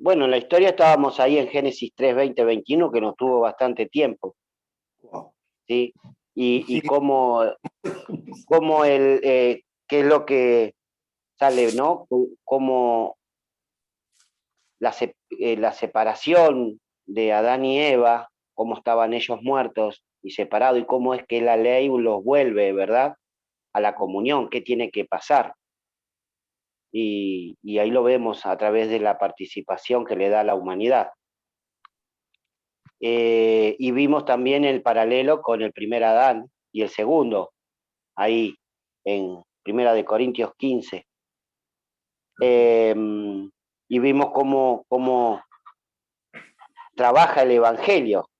bueno, en la historia estábamos ahí en Génesis 3, 20, 21, que nos tuvo bastante tiempo, Wow. ¿sí? Y Sí. cómo qué es lo que sale, ¿no? Como la separación de Adán y Eva, cómo estaban ellos muertos y separados, y cómo es que la ley los vuelve, ¿verdad?, a la comunión, qué tiene que pasar. Y ahí lo vemos a través de la participación que le da a la humanidad. Y vimos también el paralelo con el primer Adán y el segundo, ahí en Primera de Corintios 15. Y vimos cómo trabaja el Evangelio,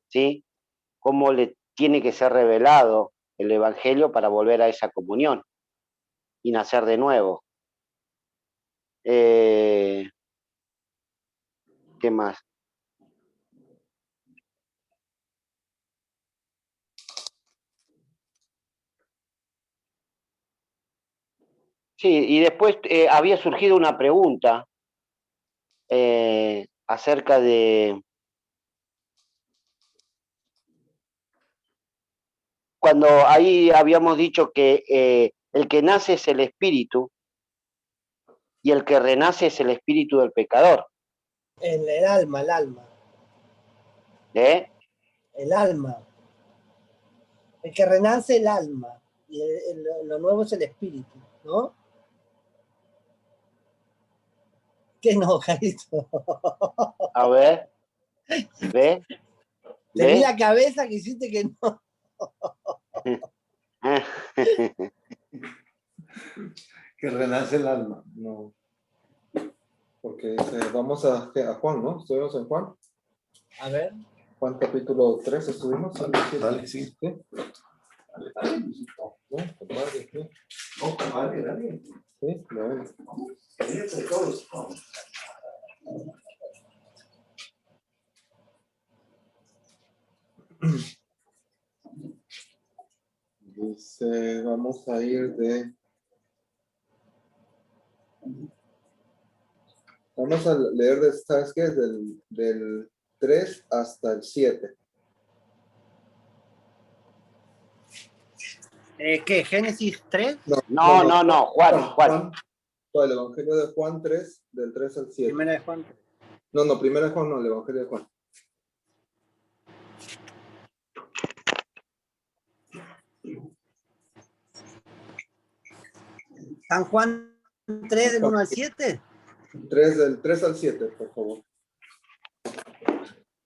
¿sí? Cómo le tiene que ser revelado el Evangelio para volver a esa comunión y nacer de nuevo. ¿Qué más? Sí, y después había surgido una pregunta acerca de cuando ahí habíamos dicho que el que nace es el espíritu y el que renace es el espíritu del pecador. El alma, el alma. ¿Eh? El alma. El que renace el alma. Y lo nuevo es el espíritu, ¿no? ¿Qué no, Carito? A ver, ¿ve? Te vi ¿Ve? la cabeza que hiciste que no. Que renace el alma, no. Porque vamos a Juan, ¿no? ¿Estuvimos en Juan? A ver. Juan capítulo 3, ¿estuvimos? Dale, sí. ¿Sí? Dale, dale. No, compadre, ¿sí? No, compadre, dale. Sí, dale. Fíjense todos. Dice, vamos a ir vamos a leer ¿sabes qué? Del 3 hasta el 7. ¿Qué? ¿Génesis 3? No, Juan. El Evangelio de Juan 3, del 3 al 7. Primera de Juan. No, primera de Juan no, el Evangelio de Juan. San Juan 3 del 1 al 7. 3 del 3 al 7, por favor.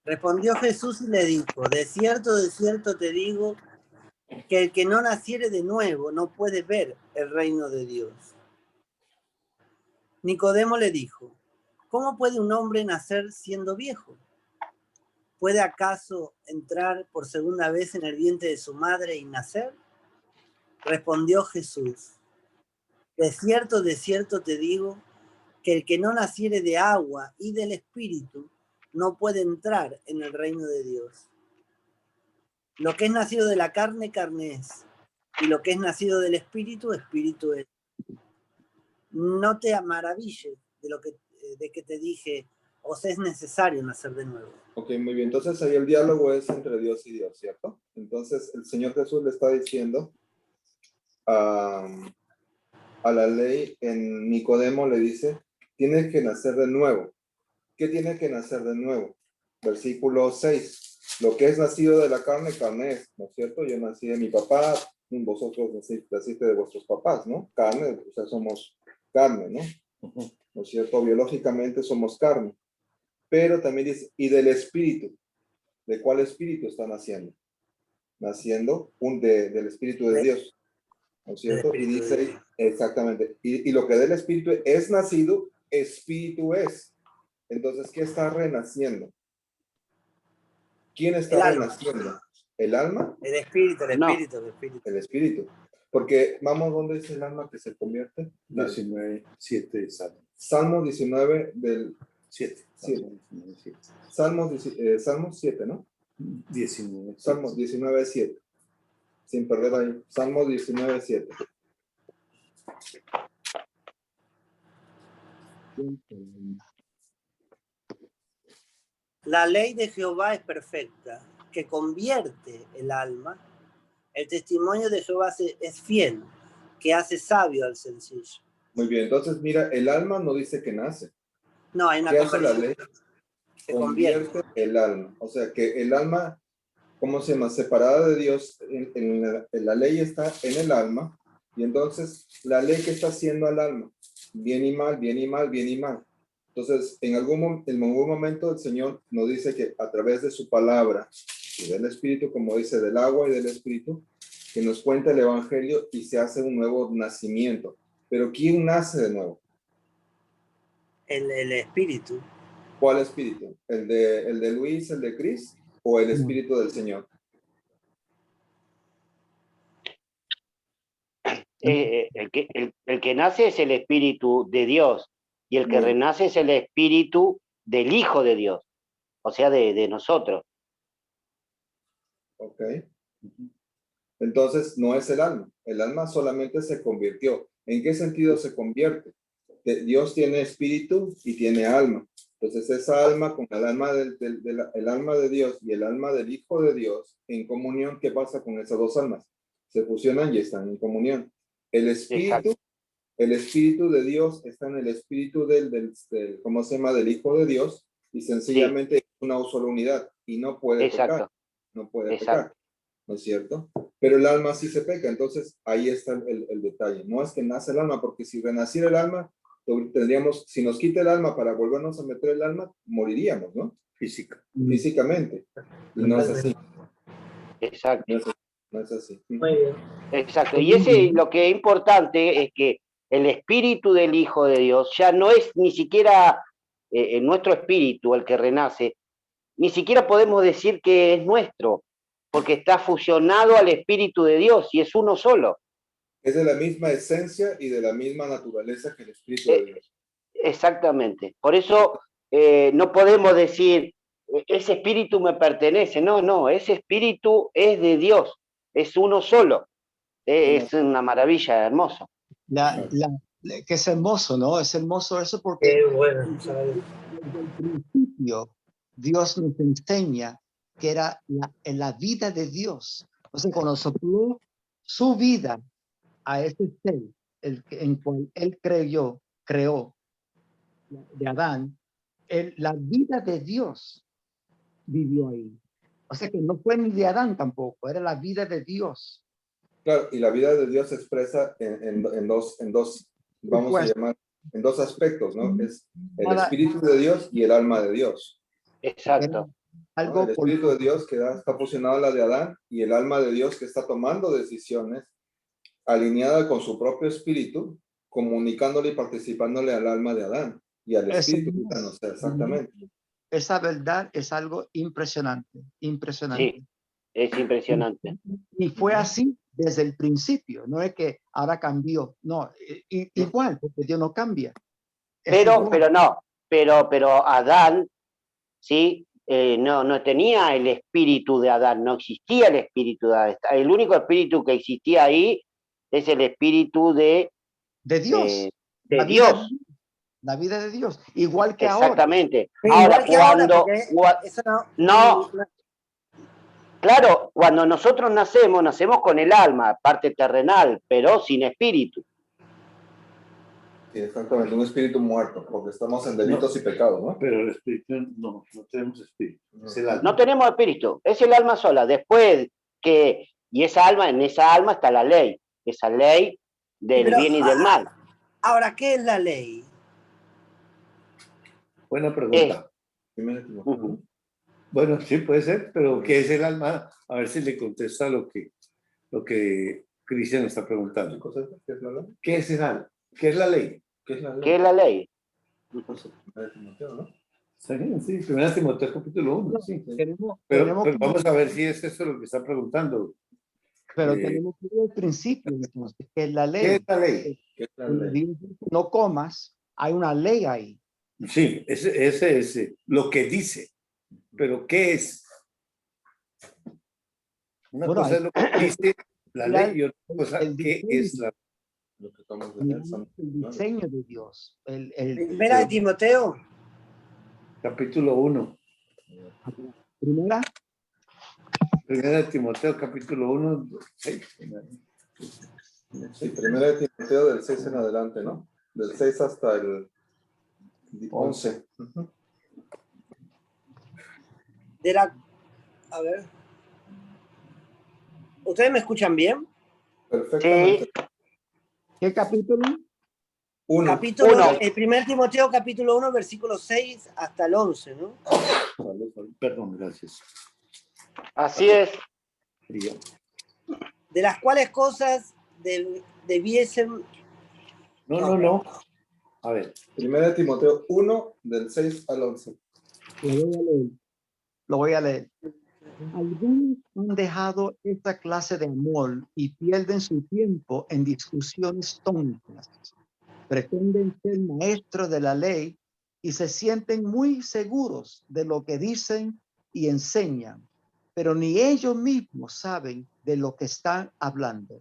Respondió Jesús y le dijo, de cierto te digo, que el que no naciere de nuevo no puede ver el reino de Dios. Nicodemo le dijo, ¿cómo puede un hombre nacer siendo viejo? ¿Puede acaso entrar por segunda vez en el vientre de su madre y nacer? Respondió Jesús, de cierto te digo, que el que no naciere de agua y del Espíritu no puede entrar en el reino de Dios. Lo que es nacido de la carne, carne es, y lo que es nacido del Espíritu, Espíritu es. No te maravilles de que te dije, os es necesario nacer de nuevo. Ok, muy bien. Entonces ahí el diálogo es entre Dios y Dios, ¿cierto? Entonces el Señor Jesús le está diciendo a la ley, en Nicodemo le dice, tienes que nacer de nuevo. ¿Qué tiene que nacer de nuevo? Versículo 6. Lo que es nacido de la carne, carne es, ¿no es cierto? Yo nací de mi papá, vosotros naciste de vuestros papás, ¿no? Carne, o sea, somos carne, ¿no? ¿No es cierto? Biológicamente somos carne. Pero también dice, y del espíritu. ¿De cuál espíritu está naciendo? Naciendo del espíritu de Dios, ¿no es cierto? Y dice, exactamente, y lo que del espíritu es nacido, espíritu es. Entonces, ¿qué está renaciendo? ¿Quién está renaciendo? ¿El alma? El espíritu. El espíritu. Porque, vamos, ¿dónde es el alma que se convierte? 19:7 Salmo. Salmo 19 del 7. Salmos 7, ¿no? 19. Salmos 19:7. Sin perder ahí. Salmos 19:7. La ley de Jehová es perfecta, que convierte el alma. El testimonio de Jehová es fiel, que hace sabio al sencillo. Muy bien, entonces mira, el alma no dice que nace. No, hay una ¿Qué hace la conversión. ley? Se Convierte el alma. O sea que el alma, ¿cómo se llama? Separada de Dios, en la ley está en el alma, y entonces la ley que está haciendo al alma, bien y mal, bien y mal, bien y mal. Entonces, en algún momento el Señor nos dice que a través de su palabra y del Espíritu, como dice, del agua y del Espíritu, que nos cuenta el Evangelio y se hace un nuevo nacimiento. Pero ¿quién nace de nuevo? El espíritu. ¿Cuál espíritu? ¿El de Luis, el de Chris, o el espíritu del Señor? El que nace es el espíritu de Dios y el que Muy renace es el espíritu del Hijo de Dios, o sea, de nosotros. Ok. Entonces no es el alma solamente se convirtió. ¿En qué sentido se convierte? Dios tiene espíritu y tiene alma. Entonces esa alma con el alma el alma de Dios y el alma del Hijo de Dios en comunión, ¿qué pasa con esas dos almas? Se fusionan y están en comunión. El espíritu, Exacto. el espíritu de Dios está en el espíritu ¿cómo se llama? Del Hijo de Dios, y Sí, sencillamente es una sola unidad y no puede pecar, exacto, no puede pecar. exacto. ¿No es cierto? Pero el alma sí se peca, entonces ahí está el detalle. No es que nace el alma, porque si renaciera el alma, tendríamos, si nos quita el alma para volvernos a meter el alma, moriríamos, ¿no? Físicamente. Y no es así. Exacto. No es así. No es así. Muy bien. Exacto. Y lo que es importante es que el espíritu del Hijo de Dios ya no es ni siquiera nuestro espíritu el que renace, ni siquiera podemos decir que es nuestro, porque está fusionado al espíritu de Dios y es uno solo. Es de la misma esencia y de la misma naturaleza que el espíritu de Eh, Dios. Exactamente. Por eso no podemos decir, ese espíritu me pertenece. No, no, ese espíritu es de Dios, es uno solo. Es una maravilla, hermoso. Que es hermoso, ¿no? Es hermoso eso porque Qué bueno. desde el principio Dios nos enseña que era en la vida de Dios. O sea, cuando sopló su vida a ese ser en cual él creó de Adán, la vida de Dios vivió ahí. O sea que no fue ni de Adán tampoco, era la vida de Dios. Claro, y la vida de Dios se expresa en dos, vamos a llamar, en dos aspectos, ¿no? Es el espíritu de Dios y el alma de Dios. Exacto. ¿No? El espíritu de Dios que está fusionado a la de Adán y el alma de Dios que está tomando decisiones alineada con su propio espíritu, comunicándole y participándole al alma de Adán y al espíritu humano, o sea, exactamente. Esa verdad es algo impresionante, impresionante. Sí, es impresionante. Y fue así desde el principio, no es que ahora cambió, no, igual, porque Dios no cambia. Pero Adán, ¿sí? No tenía el espíritu de Adán, no existía el espíritu de Adán. El único espíritu que existía ahí es el espíritu de Dios. de Dios. La vida de Dios, igual que Exactamente. Ahora. Ahora, no, claro, cuando nosotros nacemos con el alma, parte terrenal, pero sin espíritu. Sí, exactamente, un espíritu muerto, porque estamos en delitos y pecados, ¿no? Pero el espíritu, no tenemos espíritu. Es el alma. No tenemos espíritu, es el alma sola. Después que, y en esa alma está la ley, esa ley del bien y del mal. Ahora, ¿qué es la ley? Buena pregunta. Uh-huh. Bueno, sí puede ser, pero ¿qué es el alma? A ver si le contesta lo que Cristian está preguntando. ¿Qué es el alma? ¿Qué es la ley? ¿Qué es la ley? Sí, 1 Timoteo capítulo 1, sí. Pero vamos a ver si es eso lo que está preguntando. Pero tenemos que ir al principio, entonces, que es la ley. ¿Qué es la ley? No comas, hay una ley ahí. Sí, ese es lo que dice. Pero ¿qué es? Una cosa es lo que dice la ley y otra cosa, ¿qué es la ley? El diseño de Dios. Primera de Timoteo. Capítulo 1. Primera, Primera de Timoteo, capítulo 1, 6. Sí, primera de Timoteo del 6 en adelante, ¿no? Del 6 hasta el 11. Ujú. A ver. ¿Ustedes me escuchan bien? Perfectamente. Sí, ¿qué capítulo? 1. Capítulo, Uno. el primer Timoteo, capítulo 1, versículo 6 hasta el 11, ¿no? Perdón, gracias. así es. De las cuales cosas debiesen... No. A ver. Primera de Timoteo 1, del 6 al 11. Lo voy a leer. Algunos han dejado esta clase de amor y pierden su tiempo en discusiones tontas. Pretenden ser maestros de la ley y se sienten muy seguros de lo que dicen y enseñan, pero ni ellos mismos saben de lo que están hablando,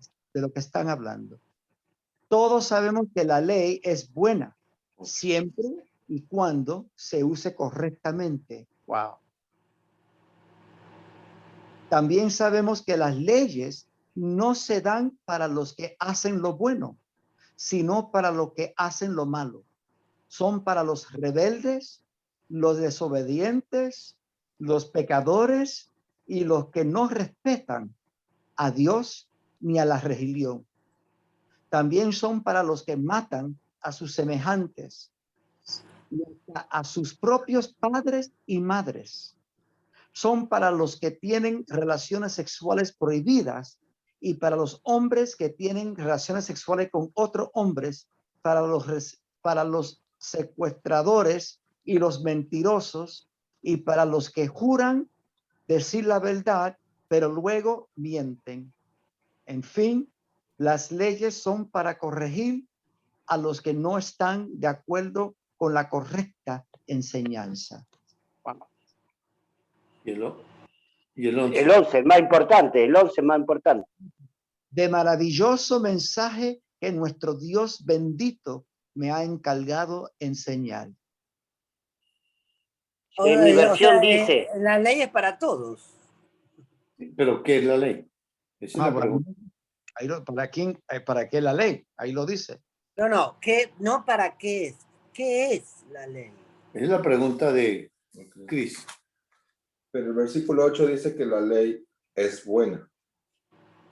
Todos sabemos que la ley es buena siempre y cuando se use correctamente. Wow. También sabemos que las leyes no se dan para los que hacen lo bueno, sino para los que hacen lo malo. Son para los rebeldes, los desobedientes, los pecadores y los que no respetan a Dios ni a la religión. También son para los que matan a sus semejantes y hasta a sus propios padres y madres. Son para los que tienen relaciones sexuales prohibidas y para los hombres que tienen relaciones sexuales con otros hombres, para los secuestradores y los mentirosos y para los que juran decir la verdad, pero luego mienten. En fin, las leyes son para corregir a los que no están de acuerdo con la correcta enseñanza. ¿Y el 11? El 11, el más importante, el 11 más importante. De maravilloso mensaje que nuestro Dios bendito me ha encargado enseñar. En mi versión dice, la ley es para todos. ¿Pero qué es la ley? Esa es la Bueno, pregunta. ¿para qué la ley? Ahí lo dice. No, no para qué es. ¿Qué es la ley? Esa es la pregunta de Cris. Pero el versículo 8 dice que la ley es buena.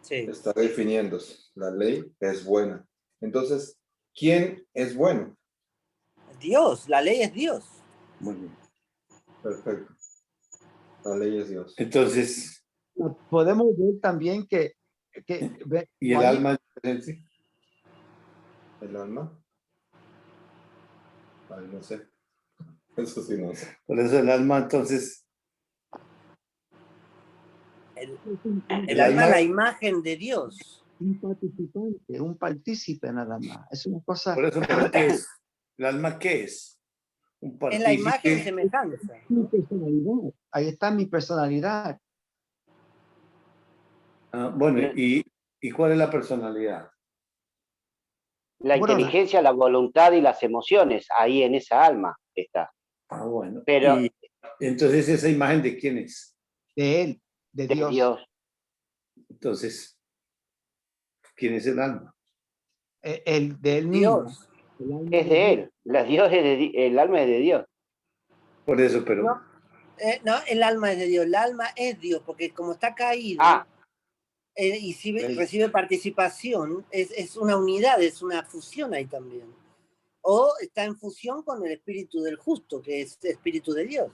Sí. Está definiéndose. La ley es buena. Entonces, ¿quién es bueno? Dios, la ley es Dios. Muy bien. Perfecto. La ley es Dios. Entonces, Podemos ver también que ¿y el alma es diferente? ¿El alma? Ay, no sé. Eso sí no sé. Por eso el alma, entonces, El alma es la imagen de Dios. un participante, un partícipe nada más. Es una cosa. por eso, ¿pero qué es? ¿El alma qué es? Un Es la imagen y partícipe. semejanza. Mi personalidad. Ahí está mi personalidad. Bueno, ¿y cuál es la personalidad? la Bueno, inteligencia, la voluntad y las emociones, ahí en esa alma está. Bueno. Pero Y entonces, ¿esa imagen de quién es? de él, de de Dios. Dios. Entonces, ¿quién es el alma? De él mismo. Dios. Es de él. El alma es de Dios. Por eso, pero... No, el alma es de Dios. El alma es Dios, porque como está caído y si recibe participación, es una unidad, es una fusión ahí también. O está en fusión con el espíritu del justo, que es el espíritu de Dios.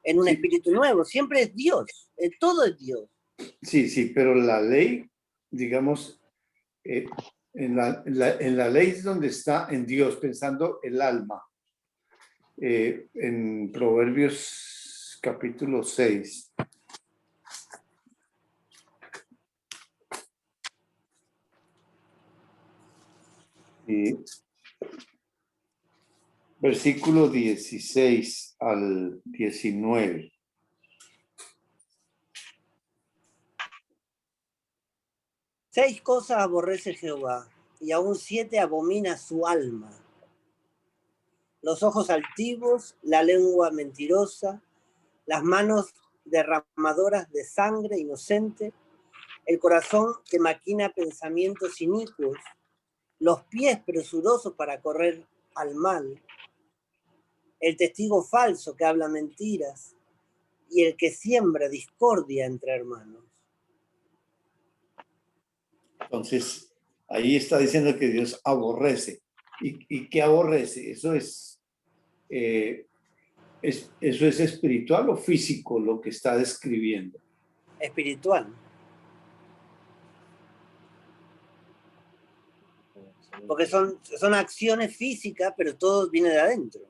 En un espíritu nuevo. Siempre es Dios. Todo es Dios. Sí, pero la ley, digamos, en la ley es donde está en Dios, pensando el alma. En Proverbios capítulo 6. Versículo 16 al 19. Seis cosas aborrece Jehová, y aún 7 abomina su alma: los ojos altivos, la lengua mentirosa, las manos derramadoras de sangre inocente, el corazón que maquina pensamientos inicuos, los pies presurosos para correr al mal, el testigo falso que habla mentiras y el que siembra discordia entre hermanos. Entonces, ahí está diciendo que Dios aborrece. ¿Y qué aborrece? Eso es espiritual o físico lo que está describiendo. Espiritual. Porque son acciones físicas, pero todo viene de adentro.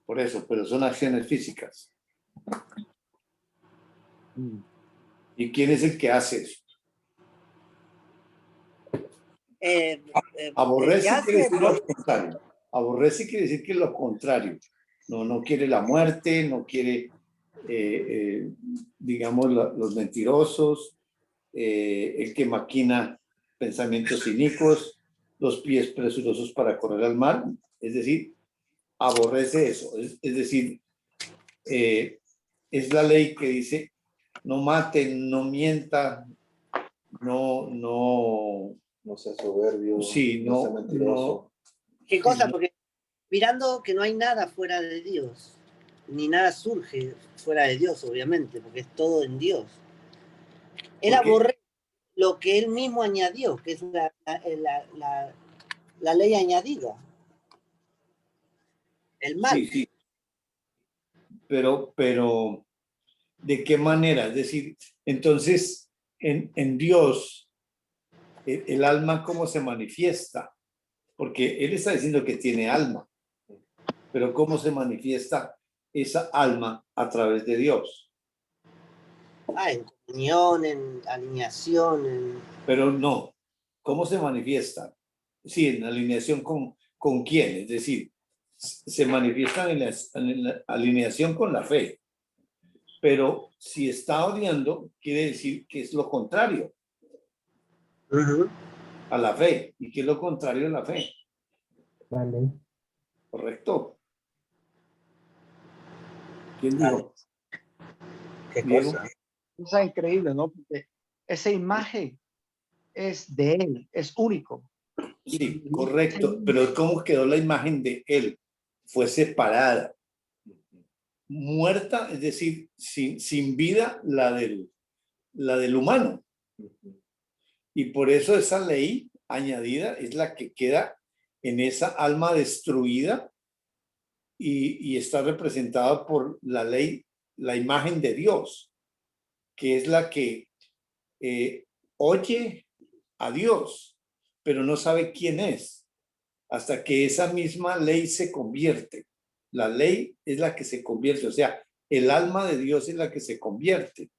Por eso, pero son acciones físicas. ¿Y quién es el que hace eso? Aborrece quiere decir lo contrario. Aborrece quiere decir que es lo contrario. No quiere la muerte, no quiere, digamos, los mentirosos, el que maquina pensamientos inicuos, los pies presurosos para correr al mal. Es decir, aborrece eso. Es decir, es la ley que dice no maten, no mienta, no sea soberbio, sí, no sea mentiroso. ¿Qué cosa? Porque mirando que no hay nada fuera de Dios, ni nada surge fuera de Dios, obviamente, porque es todo en Dios. Él aborrece lo que él mismo añadió, que es la ley añadida. El mal. Sí, sí. Pero, ¿de qué manera? Es decir, entonces, en Dios, el alma, ¿cómo se manifiesta? Porque Él está diciendo que tiene alma, pero ¿cómo se manifiesta esa alma a través de Dios? En comunión, en alineación. Pero no, ¿cómo se manifiesta? Sí, en alineación con quién, es decir, se manifiesta en la alineación con la fe. Pero si está odiando, quiere decir que es lo contrario a la fe. ¿Y qué es lo contrario a la fe? Vale. ¿Correcto? ¿Quién dijo? ¿Qué Diego. cosa? Cosa increíble, ¿no? Porque esa imagen es de él, es único. Sí, correcto. Pero ¿cómo quedó la imagen de él? Fue separada. Muerta, es decir, sin vida, la del humano. Y por eso esa ley añadida es la que queda en esa alma destruida y está representada por la ley, la imagen de Dios, que es la que oye a Dios, pero no sabe quién es, hasta que esa misma ley se convierte. La ley es la que se convierte, o sea, el alma de Dios es la que se convierte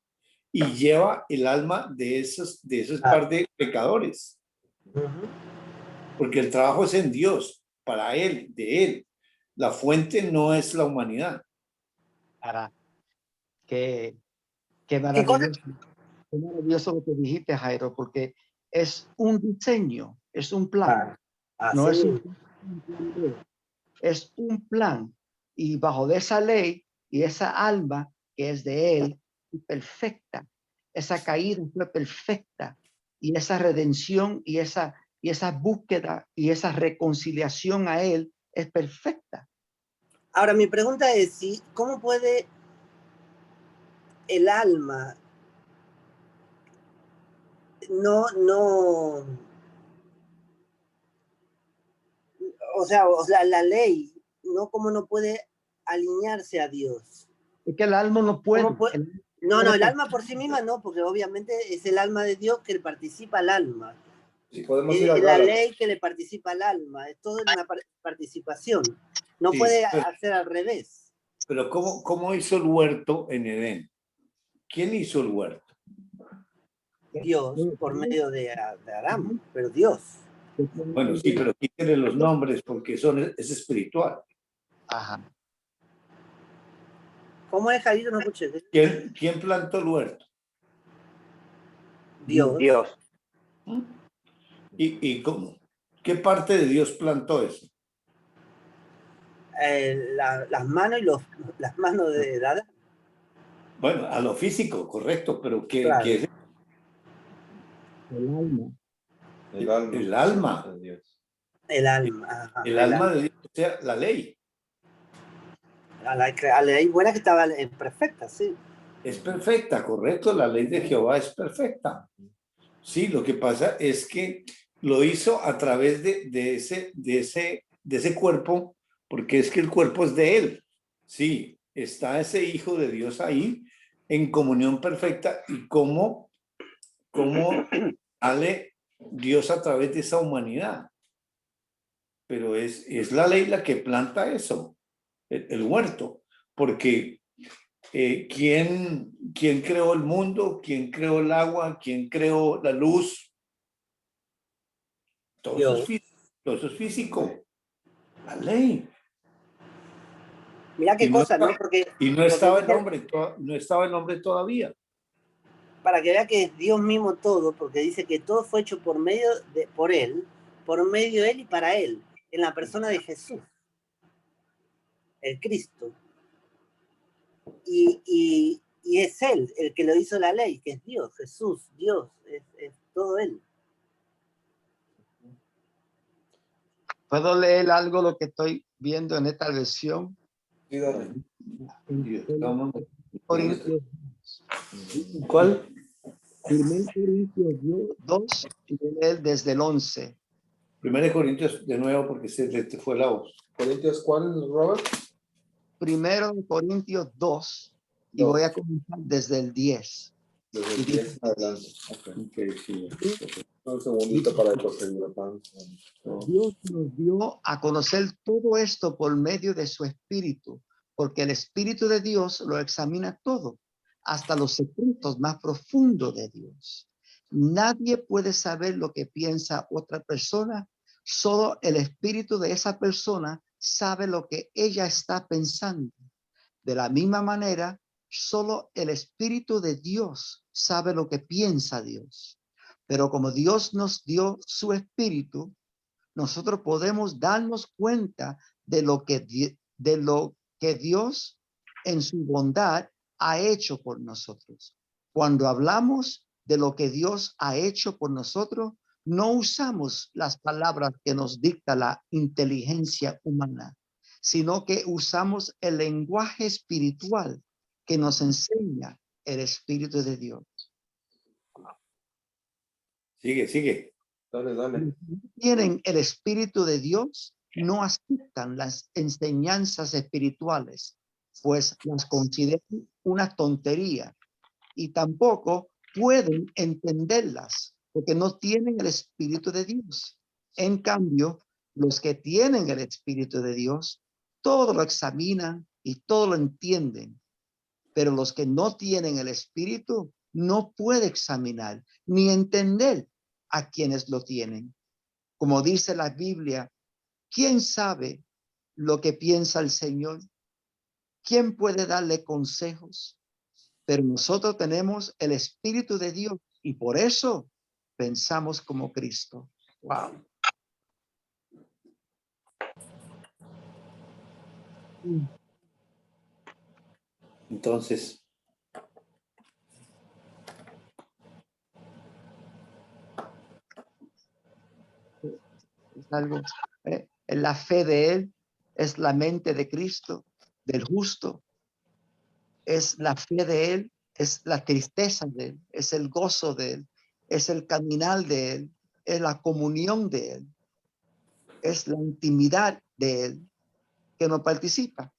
y lleva el alma de esos par de pecadores. Porque el trabajo es en Dios, para Él, de Él. La fuente no es la humanidad. Qué maravilloso. Qué maravilloso lo que dijiste, Jairo, porque es un diseño, es un plan. No es un plan B, es un plan. Y bajo de esa ley y esa alma que es de él, perfecta. Esa caída fue perfecta. Y esa redención y esa búsqueda y esa reconciliación a él es perfecta. Ahora, mi pregunta es, ¿cómo puede el alma o sea, la ley, ¿cómo no puede alinearse a Dios? Es que el alma no puede. El alma por sí misma no, porque obviamente es el alma de Dios que le participa al alma. Sí, podemos es ir a la ley que le participa al alma, es toda una participación. No puede hacer al revés. Pero ¿cómo hizo el huerto en Edén? ¿Quién hizo el huerto? Dios, por medio de Adán, pero Dios. Bueno, sí, pero quítale los nombres porque es espiritual. Ajá. ¿Cómo es, Jairo? No escuché. ¿Quién plantó el huerto? Dios. ¿Y cómo? ¿Qué parte de Dios plantó eso? Las manos de Adán. Bueno, a lo físico, correcto, pero Claro. ¿qué es El alma. El alma. el alma? de Dios. El alma. Ajá, El alma de Dios, o sea, la ley. A la ley buena que estaba perfecta, sí. Es perfecta, correcto, la ley de Jehová es perfecta. Sí, lo que pasa es que lo hizo a través de ese cuerpo, porque es que el cuerpo es de él. Sí, está ese Hijo de Dios ahí en comunión perfecta y cómo sale Dios a través de esa humanidad. Pero es la ley la que planta eso, el huerto, porque ¿quién creó el mundo? ¿Quién creó el agua? ¿Quién creó la luz? Todo eso es físico. Todo eso es físico. La ley. Mirá qué Y no, cosa, ¿no? Porque no estaba el dice, hombre, no estaba el hombre todavía. para que vea que es Dios mismo todo, porque dice que todo fue hecho por medio por él de él y para él, en la persona de Jesús, el Cristo. Y es él el que lo hizo la ley, que es Dios, Jesús, Dios, es todo él. ¿Puedo leer algo lo que estoy viendo en esta versión? Sí, dale. En Corintios, ¿Cuál? 1 Corintios 2, y voy a leer desde el 11. 1 Corintios de nuevo porque se te fue la voz. ¿Corintios cuál, Robert? 1 Corintios 2, y voy a comenzar desde el 10. Desde el 10 adelante. Okay, sí. Un segundito para conseguir la pan. Dios nos dio a conocer todo esto por medio de su Espíritu, porque el Espíritu de Dios lo examina todo, hasta los secretos más profundos de Dios. Nadie puede saber lo que piensa otra persona, solo el Espíritu de esa persona sabe lo que ella está pensando. De la misma manera, solo el Espíritu de Dios sabe lo que piensa Dios. Pero como Dios nos dio su Espíritu, nosotros podemos darnos cuenta de lo que Dios en su bondad ha hecho por nosotros. Cuando hablamos de lo que Dios ha hecho por nosotros, no usamos las palabras que nos dicta la inteligencia humana, sino que usamos el lenguaje espiritual que nos enseña el Espíritu de Dios. Sigue. Dale, dale. Los que no tienen el Espíritu de Dios no aceptan las enseñanzas espirituales, pues las consideran una tontería y tampoco pueden entenderlas porque no tienen el Espíritu de Dios. En cambio, los que tienen el Espíritu de Dios, todo lo examinan y todo lo entienden, pero los que no tienen el Espíritu no pueden examinar ni entender a quienes lo tienen. Como dice la Biblia, ¿quién sabe lo que piensa el Señor? ¿Quién puede darle consejos? Pero nosotros tenemos el Espíritu de Dios y por eso pensamos como Cristo. Wow. Entonces, Es algo, la fe de él es la mente de Cristo, del justo. Es la fe de él, es la tristeza de él, es el gozo de él, es el caminar de él, es la comunión de él, es la intimidad de él que no participa.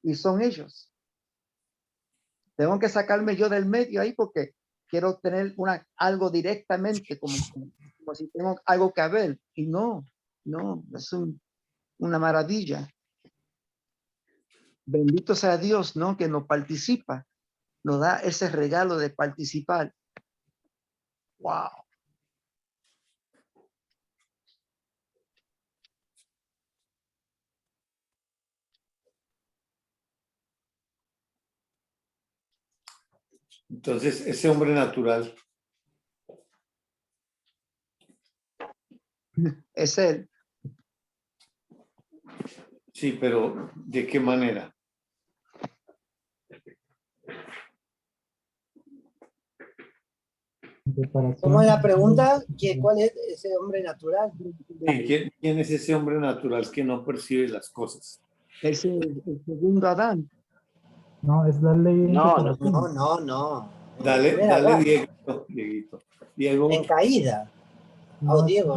Y son ellos. Tengo que sacarme yo del medio ahí porque quiero tener algo directamente, como si tengo algo que ver. Y no, es una maravilla. Bendito sea Dios, ¿no? Que nos participa, nos da ese regalo de participar. Wow. ese hombre natural, Es él. sí, pero ¿de qué manera? separación. ¿Cómo es la pregunta? ¿Cuál es ese hombre natural? Sí, ¿quién es ese hombre natural que no percibe las cosas? Es el segundo Adán. No, es la ley de No, separación. No. Dale, Primer dale, Adán, Dieguito. Diego, en caída. No, Diego.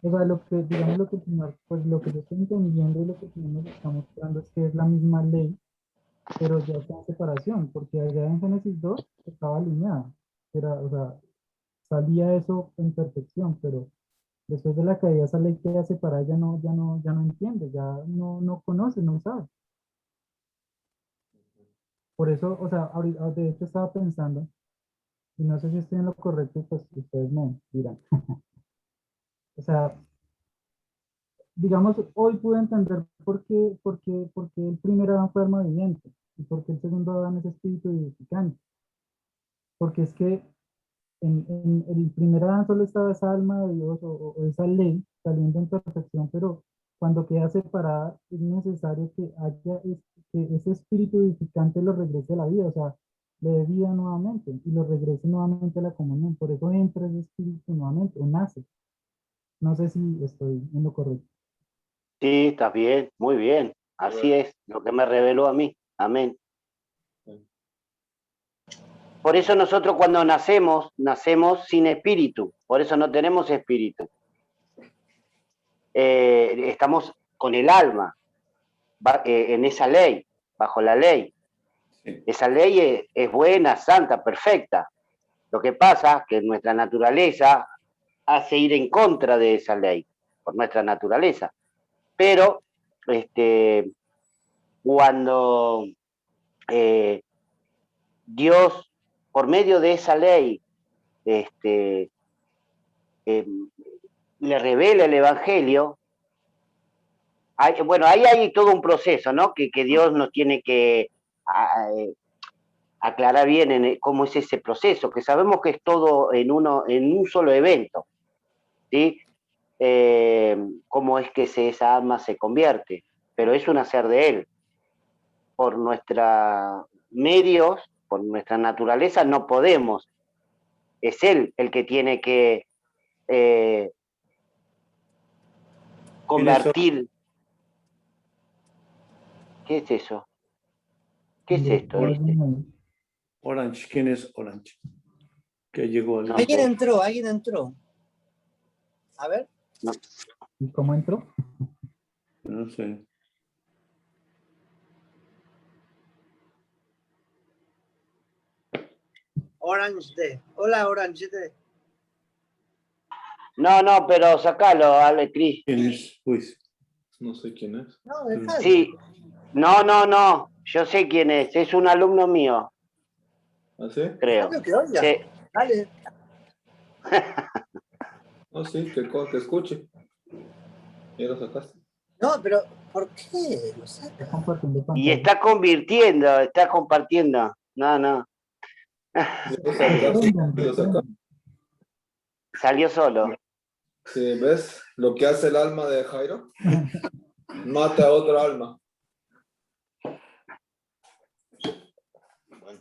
o sea, lo que, digamos, lo que el Señor, pues lo que yo estoy entendiendo y lo que el Señor nos está mostrando es que es la misma ley, pero ya está en separación, porque allá en Génesis 2 estaba alineada. Era, o sea, salía eso en perfección, pero después de la caída esa ley queda separada, ya no entiende, ya no conoce, no sabe. Por eso, o sea, ahorita, de hecho estaba pensando, y no sé si estoy en lo correcto, pues ustedes me dirán. O sea, digamos, hoy pude entender por qué el primer Adán fue alma viviente y por qué el segundo Adán es espíritu vivificante. Porque es que en el primer Adán solo estaba esa alma de Dios o esa ley saliendo en perfección, pero cuando queda separada es necesario que haya que ese espíritu vivificante lo regrese a la vida, o sea, le dé vida nuevamente y lo regrese nuevamente a la comunión. Por eso entra ese espíritu nuevamente o nace. No sé si estoy en lo correcto. sí, estás bien, muy bien. Así es lo que me reveló a mí. Amén. Por eso nosotros cuando nacemos sin espíritu. Por eso no tenemos espíritu. Estamos con el alma en esa ley, bajo la ley. sí. Esa ley es buena, santa, perfecta. Lo que pasa es que nuestra naturaleza hace ir en contra de esa ley, por nuestra naturaleza. Pero cuando Dios, por medio de esa ley, eh, le revela el Evangelio, bueno, ahí hay todo un proceso, ¿no? Que Dios nos tiene que aclarar bien cómo es ese proceso, que sabemos que es todo en un solo evento, ¿sí? Cómo es que esa alma se convierte, pero es un hacer de Él. Por nuestros medios, por nuestra naturaleza, no podemos. Es Él el que tiene que convertir. ¿Qué es eso? ¿Qué es esto? Orange, ¿quién es Orange? Que llegó al... No Alguien sé. entró. A ver. No. ¿Y cómo entró? No sé. Orange D. Hola, Orange D. No, pero sacalo, Ale, Cris. ¿Quién es? Pues. No sé quién es. No, dejalo. Sí, no, yo sé quién es un alumno mío, ¿Ah, sí? creo. Dale, que oiga. Sí. Dale. No, sí, que escuche. Ya lo sacaste. No, pero ¿por qué? Lo Está saca. compartiendo Y pantalla. está compartiendo. No. Ya lo sacaste, lo sacaste. Salió solo. Sí, ¿ves lo que hace el alma de Jairo? Mata a otra alma. Bueno.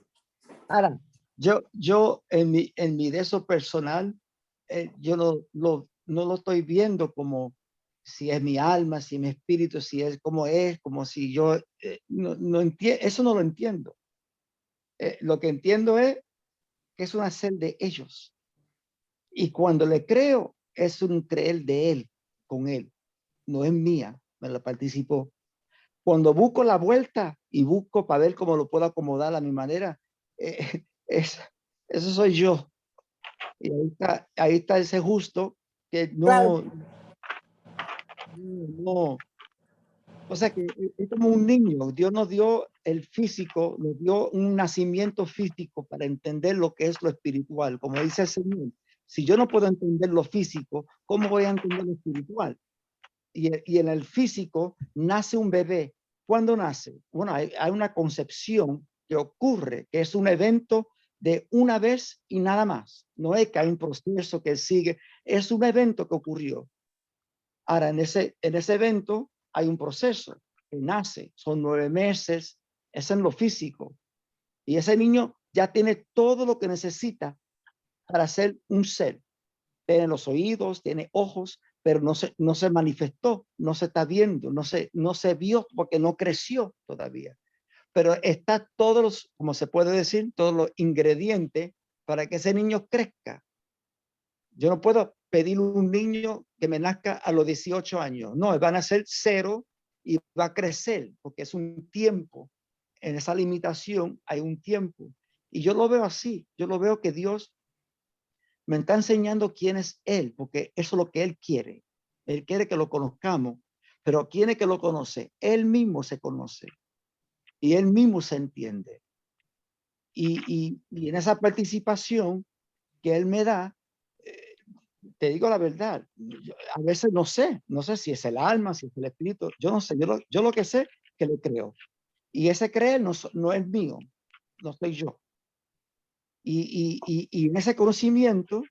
Ahora, yo en mi de eso personal, yo no lo estoy viendo como si es mi alma, si es mi espíritu, si es, como si yo, no entiendo, eso no lo entiendo. Lo que entiendo es que es un hacer de ellos. Y cuando le creo, es un creer de él, con él. No es mía, me la participó. Cuando busco la vuelta y busco para ver cómo lo puedo acomodar a mi manera, eso soy yo. Y ahí está ese justo que Claro. no. O sea que es como un niño. Dios nos dio el físico, nos dio un nacimiento físico para entender lo que es lo espiritual. Como dice el Señor, si yo no puedo entender lo físico, ¿cómo voy a entender lo espiritual? Y en el físico nace un bebé. ¿Cuándo nace? Bueno, hay una concepción que ocurre, que es un evento de una vez y nada más. No es que hay un proceso que sigue, es un evento que ocurrió. Ahora, en ese evento hay un proceso que nace, son 9 meses, es en lo físico. Y ese niño ya tiene todo lo que necesita para ser un ser. Tiene los oídos, tiene ojos, pero no se manifestó, no se está viendo, no se vio porque no creció todavía. Pero está todos los, como se puede decir, todos los ingredientes para que ese niño crezca. Yo no puedo pedir un niño que me nazca a los 18 años. No, van a ser 0 y va a crecer porque es un tiempo. En esa limitación hay un tiempo. Y yo lo veo así. Yo lo veo que Dios me está enseñando quién es Él, porque eso es lo que Él quiere. Él quiere que lo conozcamos, pero quiere que lo conoce. Él mismo se conoce y Él mismo se entiende. Y en esa participación que Él me da, te digo la verdad, a veces no sé si es el alma, si es el espíritu, yo no sé, yo lo que sé que le creo. Y ese creer no es mío, no soy yo. Y en ese conocimiento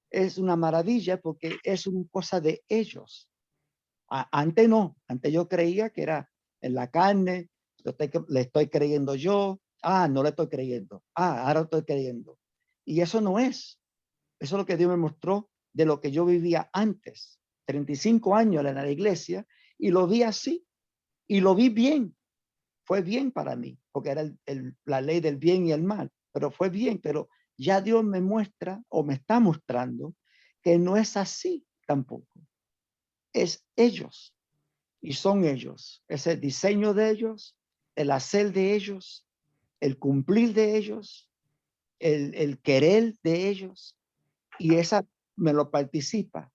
es una maravilla porque es una cosa de ellos. Antes no, antes yo creía que era en la carne, le estoy creyendo yo, no le estoy creyendo, ahora estoy creyendo. Y eso no es, eso es lo que Dios me mostró de lo que yo vivía antes, 35 años en la iglesia, y lo vi así, y lo vi bien, fue bien para mí, porque era la ley del bien y el mal, pero fue bien, pero ya Dios me muestra o me está mostrando que no es así tampoco, es ellos. Y son ellos, es el diseño de ellos, el hacer de ellos, el cumplir de ellos, el querer de ellos, y esa me lo participa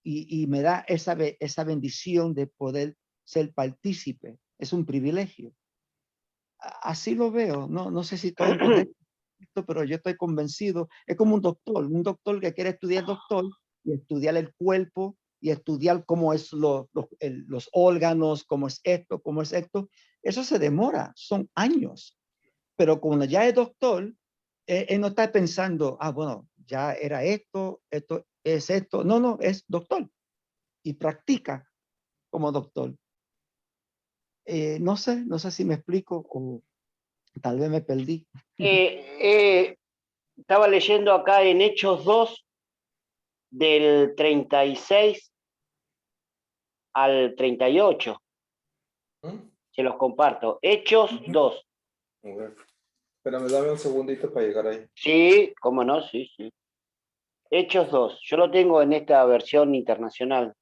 y me da esa bendición de poder ser partícipe. Es un privilegio. Así lo veo, no sé si estoy incorrecto, pero yo estoy convencido. Es como un doctor que quiere estudiar doctor y estudiar el cuerpo y estudiar cómo es los órganos, cómo es esto. Eso se demora, son años. Pero cuando ya es doctor, él no está pensando, bueno, ya era esto es esto. No, es doctor y practica como doctor. No sé si me explico o tal vez me perdí. Estaba leyendo acá en Hechos 2, del 36 al 38. Se los comparto. Hechos 2. Espérame, dame un segundito para llegar ahí. Sí, cómo no, sí. Hechos 2. Yo lo tengo en esta versión internacional,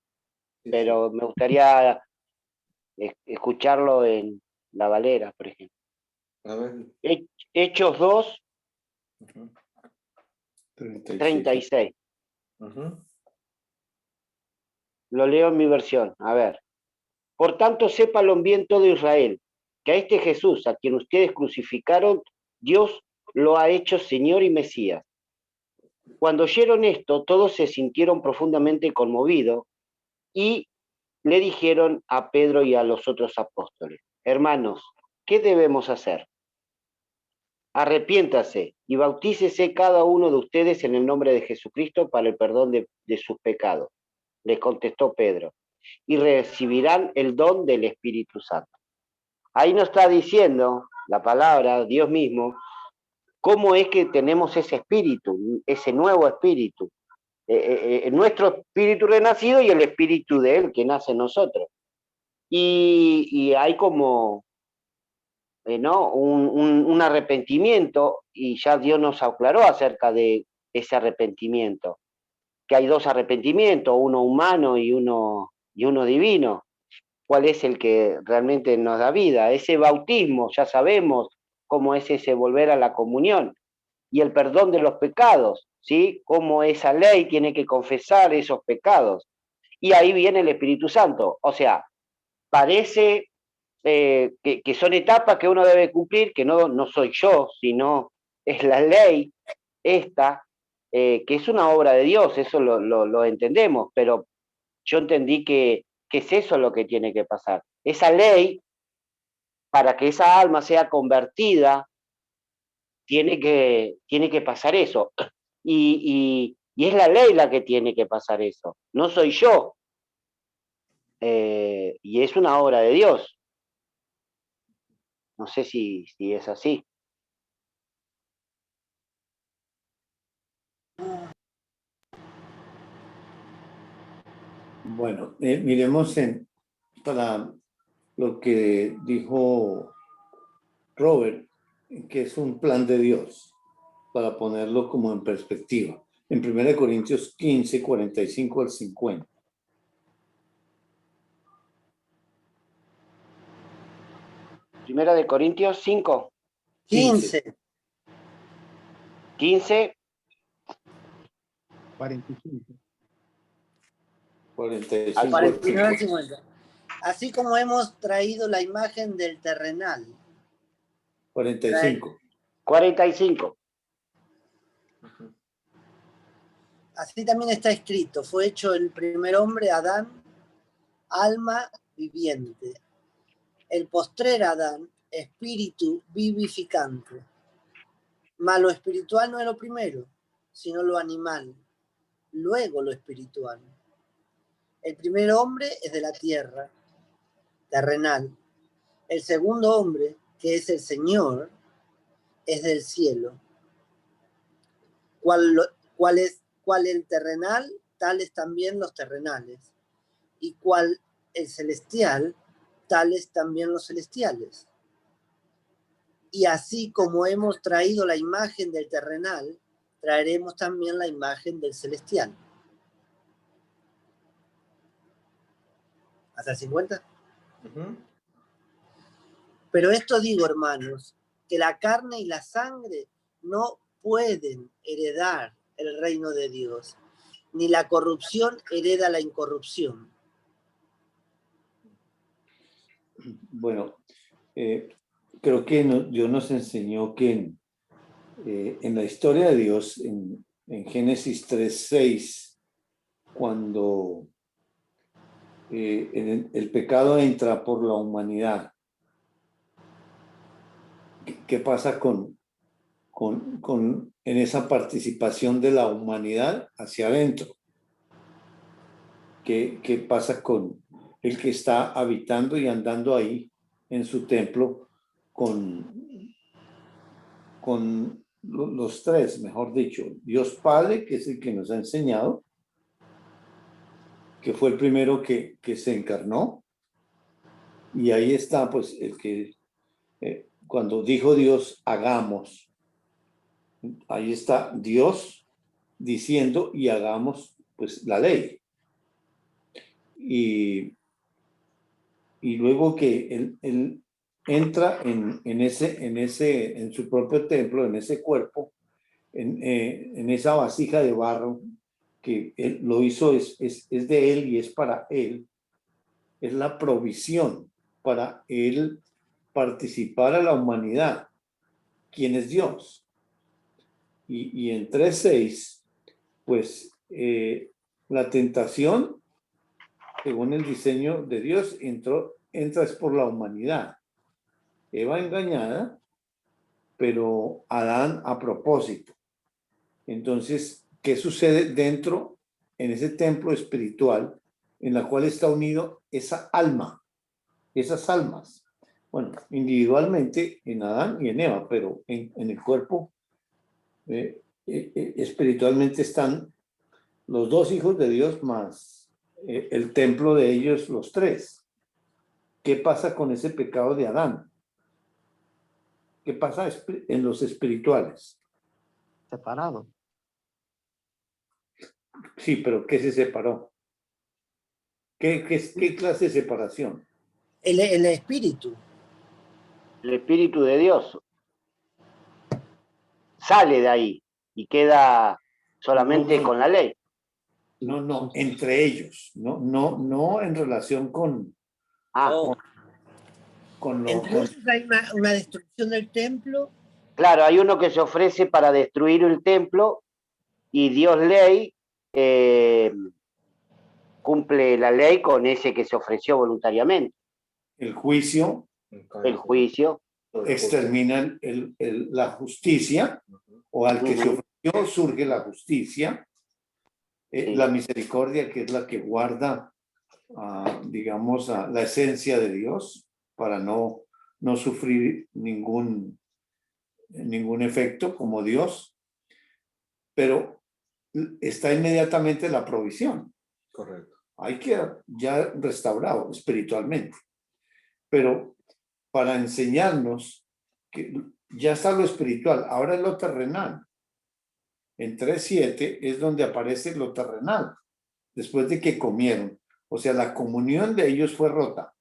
pero me gustaría escucharlo en La Valera, por ejemplo. A ver. Hechos 2, 36. Lo leo en mi versión. A ver. Por tanto, sépalo bien todo Israel, que a este Jesús, a quien ustedes crucificaron, Dios lo ha hecho Señor y Mesías. Cuando oyeron esto, todos se sintieron profundamente conmovidos y le dijeron a Pedro y a los otros apóstoles: hermanos, ¿qué debemos hacer? Arrepiéntase y bautícese cada uno de ustedes en el nombre de Jesucristo para el perdón de sus pecados. Les contestó Pedro, y recibirán el don del Espíritu Santo. Ahí nos está diciendo la palabra, Dios mismo, cómo es que tenemos ese espíritu, ese nuevo espíritu. Nuestro espíritu renacido y el espíritu de Él que nace en nosotros. Y hay como ¿no? un arrepentimiento, y ya Dios nos aclaró acerca de ese arrepentimiento, que hay dos arrepentimientos, uno humano y uno divino. ¿Cuál es el que realmente nos da vida? Ese bautismo, ya sabemos cómo es ese volver a la comunión, y el perdón de los pecados, ¿sí? Cómo esa ley tiene que confesar esos pecados. Y ahí viene el Espíritu Santo. O sea, parece que son etapas que uno debe cumplir, que no soy yo, sino es la ley esta, que es una obra de Dios, eso lo entendemos, pero yo entendí que es eso lo que tiene que pasar. Esa ley, para que esa alma sea convertida, tiene que pasar eso. Y es la ley la que tiene que pasar eso, no soy yo. Y es una obra de Dios. No sé si es así. Bueno, miremos para lo que dijo Robert, que es un plan de Dios, para ponerlo como en perspectiva. En 1 Corintios 15, 45 al 50. Primera de Corintios 5, 15. 15. 45. 45 Al al 49 al 50. 50. Así como hemos traído la imagen del terrenal. 45. 45. Así también está escrito, fue hecho el primer hombre, Adán, alma viviente. El postrer Adán, espíritu vivificante. Mas lo espiritual no es lo primero, sino lo animal. Luego lo espiritual. El primer hombre es de la tierra, terrenal. El segundo hombre, que es el Señor, es del cielo. Cuál el terrenal, tales también los terrenales. Y cuál el celestial, tales también los celestiales. Y así como hemos traído la imagen del terrenal, traeremos también la imagen del celestial. ¿Hasta el 50? Pero esto digo, hermanos, que la carne y la sangre no pueden heredar el reino de Dios, ni la corrupción hereda la incorrupción. Bueno, creo que Dios nos enseñó que en la historia de Dios, en Génesis 3:6, cuando el pecado entra por la humanidad, ¿qué pasa en esa participación de la humanidad hacia adentro? ¿Qué pasa con el que está habitando y andando ahí en su templo con los tres, mejor dicho? Dios Padre, que es el que nos ha enseñado, que fue el primero que se encarnó, y ahí está pues el que cuando dijo Dios hagamos, ahí está Dios diciendo y hagamos pues la ley. Y luego que él entra en su propio templo, en ese cuerpo, en esa vasija de barro que él lo hizo, es de él y es para él, es la provisión para él participar a la humanidad, quien es Dios. Y en 3:6, pues la tentación, según el diseño de Dios, entra es por la humanidad. Eva engañada, pero Adán a propósito. Entonces, ¿qué sucede dentro, en ese templo espiritual, en la cual está unido esa alma, esas almas? Bueno, individualmente en Adán y en Eva, pero en el cuerpo espiritualmente están los dos hijos de Dios más el templo de ellos, los tres. ¿Qué pasa con ese pecado de Adán? ¿Qué pasa en los espirituales? Separado. Sí, pero ¿qué se separó? ¿Qué clase de separación? El espíritu. El Espíritu de Dios sale de ahí y queda solamente con la ley. No, entre ellos, no en relación con Oh. con Entonces hay una destrucción del templo. Claro, hay uno que se ofrece para destruir el templo y Dios ley cumple la ley con ese que se ofreció voluntariamente. el juicio, El juicio. extermina la justicia, o al que se ofreció surge la justicia, Sí. la misericordia, que es la que guarda, digamos, la esencia de Dios para no sufrir ningún efecto como Dios, pero está inmediatamente la provisión. Correcto. Ahí queda ya restaurado espiritualmente. Pero para enseñarnos que ya está lo espiritual, ahora es lo terrenal. En 3:7 es donde aparece lo terrenal, después de que comieron. O sea, la comunión de ellos fue rota.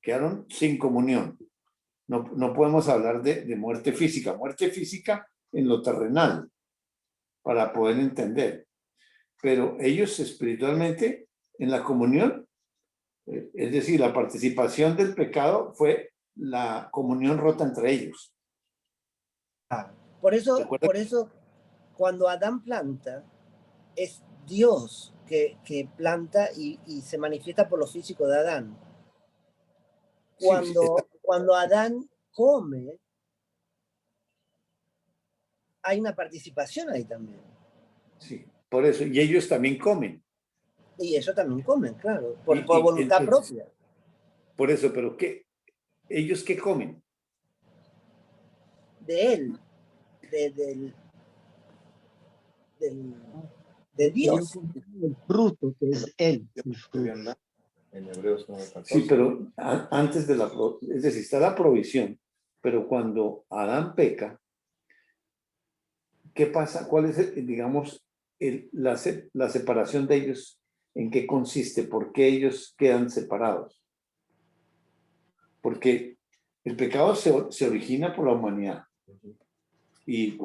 Quedaron sin comunión. No podemos hablar de muerte física en lo terrenal, para poder entender. Pero ellos espiritualmente, en la comunión, es decir, la participación del pecado fue la comunión rota entre ellos. Por ¿Se acuerdan? eso, cuando Adán planta, es Dios que planta y se manifiesta por lo físico de Adán. Cuando Adán come, hay una participación ahí también. Sí, por eso. Y ellos también comen. Y ellos también comen, claro, por voluntad entonces, propia. Por eso, pero ¿qué? ¿Ellos qué comen? De él, de Dios. El fruto que es él. El fruto. En Hebreos 9:14. Sí, pero antes de es decir, está la provisión, pero cuando Adán peca, ¿qué pasa? ¿Cuál es, digamos, la separación de ellos? ¿En qué consiste? ¿Por qué ellos quedan separados? Porque el pecado se origina por la humanidad y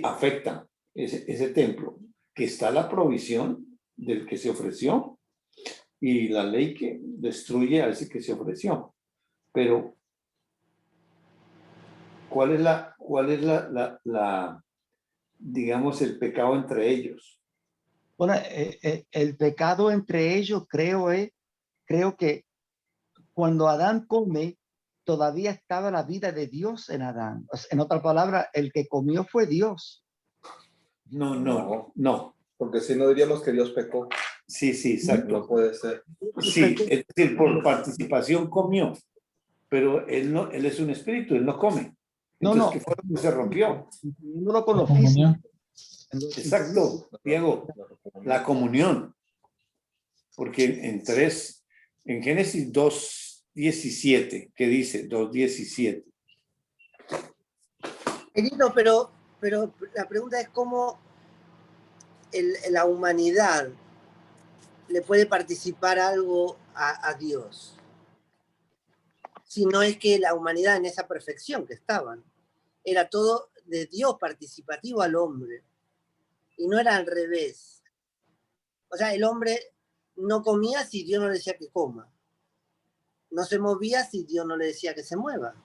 afecta ese templo, que está la provisión del que se ofreció y la ley que destruye a ese que se ofreció. Pero, ¿cuál es digamos, el pecado entre ellos? Bueno, el pecado entre ellos creo que cuando Adán come, todavía estaba la vida de Dios en Adán. O sea, en otras palabras, el que comió fue Dios. No. Porque si no diríamos que Dios pecó. Sí, exacto. No puede ser. Sí, es decir, por participación comió, pero él es un espíritu, él no come. Entonces, ¿qué fue lo que se rompió? No lo conocía. Exacto, Diego, la comunión. Porque en Génesis 2:17, ¿qué dice? 2:17. Querido, pero la pregunta es cómo la humanidad le puede participar algo a Dios. Si no es que la humanidad en esa perfección que estaban, era todo de Dios participativo al hombre. Y no era al revés. O sea, el hombre no comía si Dios no le decía que coma. No se movía si Dios no le decía que se mueva.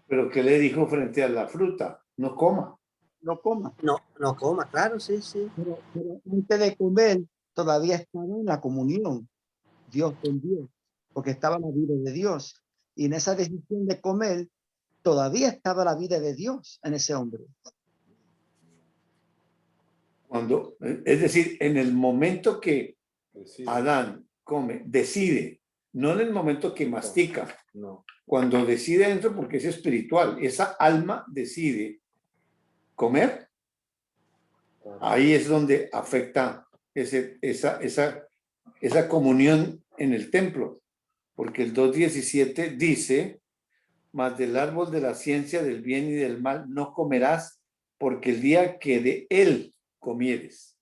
Pero ¿qué le dijo frente a la fruta? No coma. No coma. No coma, claro, sí. Pero antes de comer, todavía estaba en la comunión, Dios con Dios, porque estaba la vida de Dios. Y en esa decisión de comer, todavía estaba la vida de Dios en ese hombre. Es decir, en el momento que Adán come, decide, no en el momento que mastica, No. cuando decide dentro, porque es espiritual, esa alma decide comer, ahí es donde afecta esa comunión en el templo, porque el 2:17 dice, mas del árbol de la ciencia del bien y del mal no comerás, porque el día que de él comieres.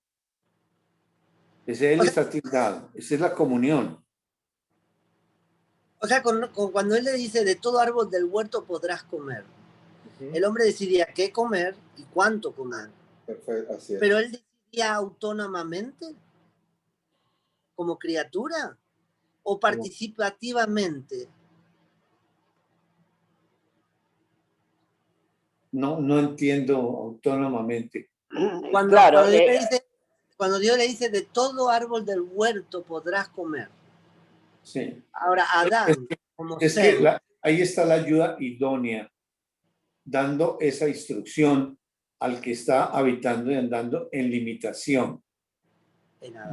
Ese él está tildado, esa es la comunión. O sea, cuando él le dice, de todo árbol del huerto podrás comer, el hombre decidía qué comer y cuánto comer. Perfecto, así es. Pero él decidía autónomamente, como criatura, o participativamente. No entiendo autónomamente. Cuando Dios le dice, de todo árbol del huerto podrás comer. Sí. Ahora, Adán, como es ser, que ahí está la ayuda idónea, dando esa instrucción al que está habitando y andando en limitación.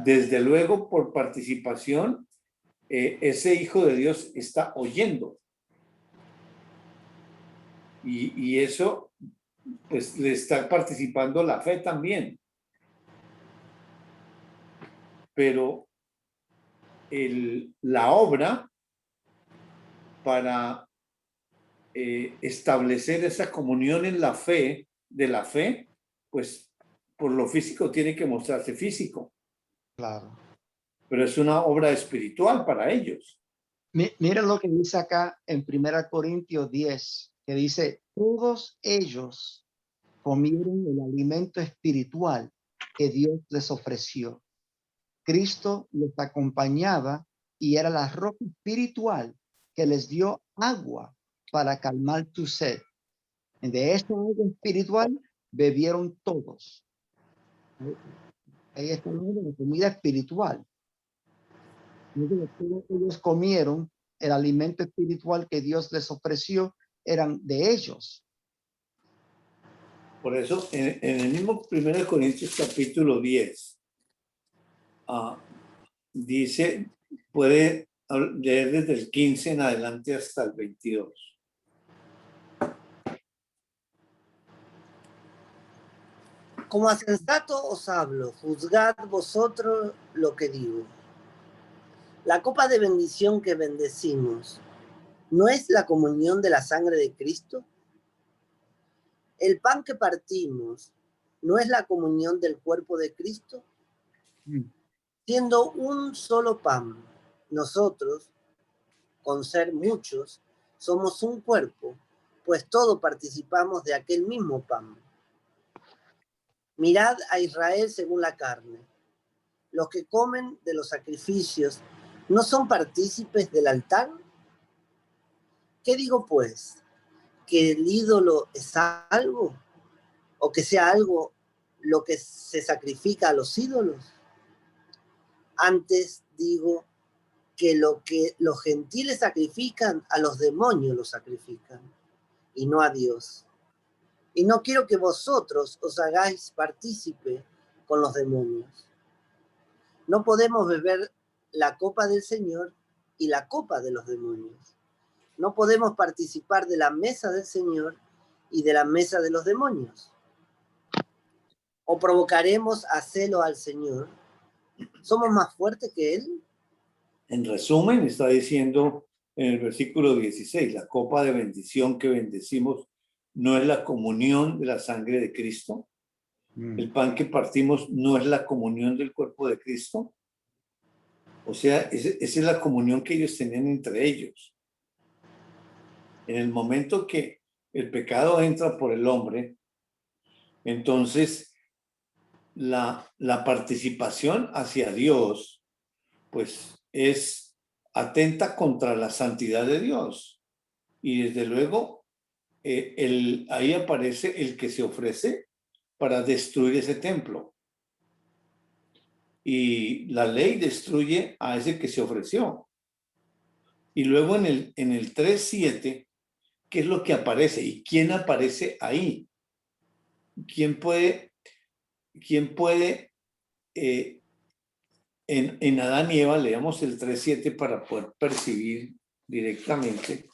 Desde luego, por participación, ese Hijo de Dios está oyendo. Y eso, pues, le está participando la fe también. Pero la obra para establecer esa comunión en la fe, de la fe, pues por lo físico tiene que mostrarse físico, Claro. pero es una obra espiritual para ellos. Mira lo que dice acá en 1 Corintios 10, que dice, todos ellos comieron el alimento espiritual que Dios les ofreció. Cristo los acompañaba y era la roca espiritual que les dio agua para calmar tu sed. De esta agua espiritual bebieron todos. Ahí está hablando de la comida espiritual. Ellos comieron el alimento espiritual que Dios les ofreció, eran de ellos. Por eso, en el mismo 1 Corintios capítulo 10, dice, puede leer desde el 15 en adelante hasta el 22. Como a sensato os hablo, juzgad vosotros lo que digo. La copa de bendición que bendecimos, ¿no es la comunión de la sangre de Cristo? El pan que partimos, ¿no es la comunión del cuerpo de Cristo? Siendo un solo pan, nosotros, con ser muchos, somos un cuerpo, pues todos participamos de aquel mismo pan. Mirad a Israel según la carne. Los que comen de los sacrificios, ¿no son partícipes del altar? ¿Qué digo pues? ¿Que el ídolo es algo? ¿O que sea algo lo que se sacrifica a los ídolos? Antes digo que los gentiles sacrifican, a los demonios los sacrifican, y no a Dios. Y no quiero que vosotros os hagáis partícipe con los demonios. No podemos beber la copa del Señor y la copa de los demonios. No podemos participar de la mesa del Señor y de la mesa de los demonios. ¿O provocaremos a celo al Señor? ¿Somos más fuertes que Él? En resumen, está diciendo en el versículo 16, la copa de bendición que bendecimos no es la comunión de la sangre de Cristo. El pan que partimos no es la comunión del cuerpo de Cristo. O sea, esa es la comunión que ellos tenían entre ellos. En el momento que el pecado entra por el hombre, entonces la participación hacia Dios, pues es atenta contra la santidad de Dios. Y desde luego, ahí aparece el que se ofrece para destruir ese templo. Y la ley destruye a ese que se ofreció. Y luego en el 3:7, ¿qué es lo que aparece? ¿Y quién aparece ahí? ¿Quién puede en Adán y Eva, leamos el 3:7 para poder percibir directamente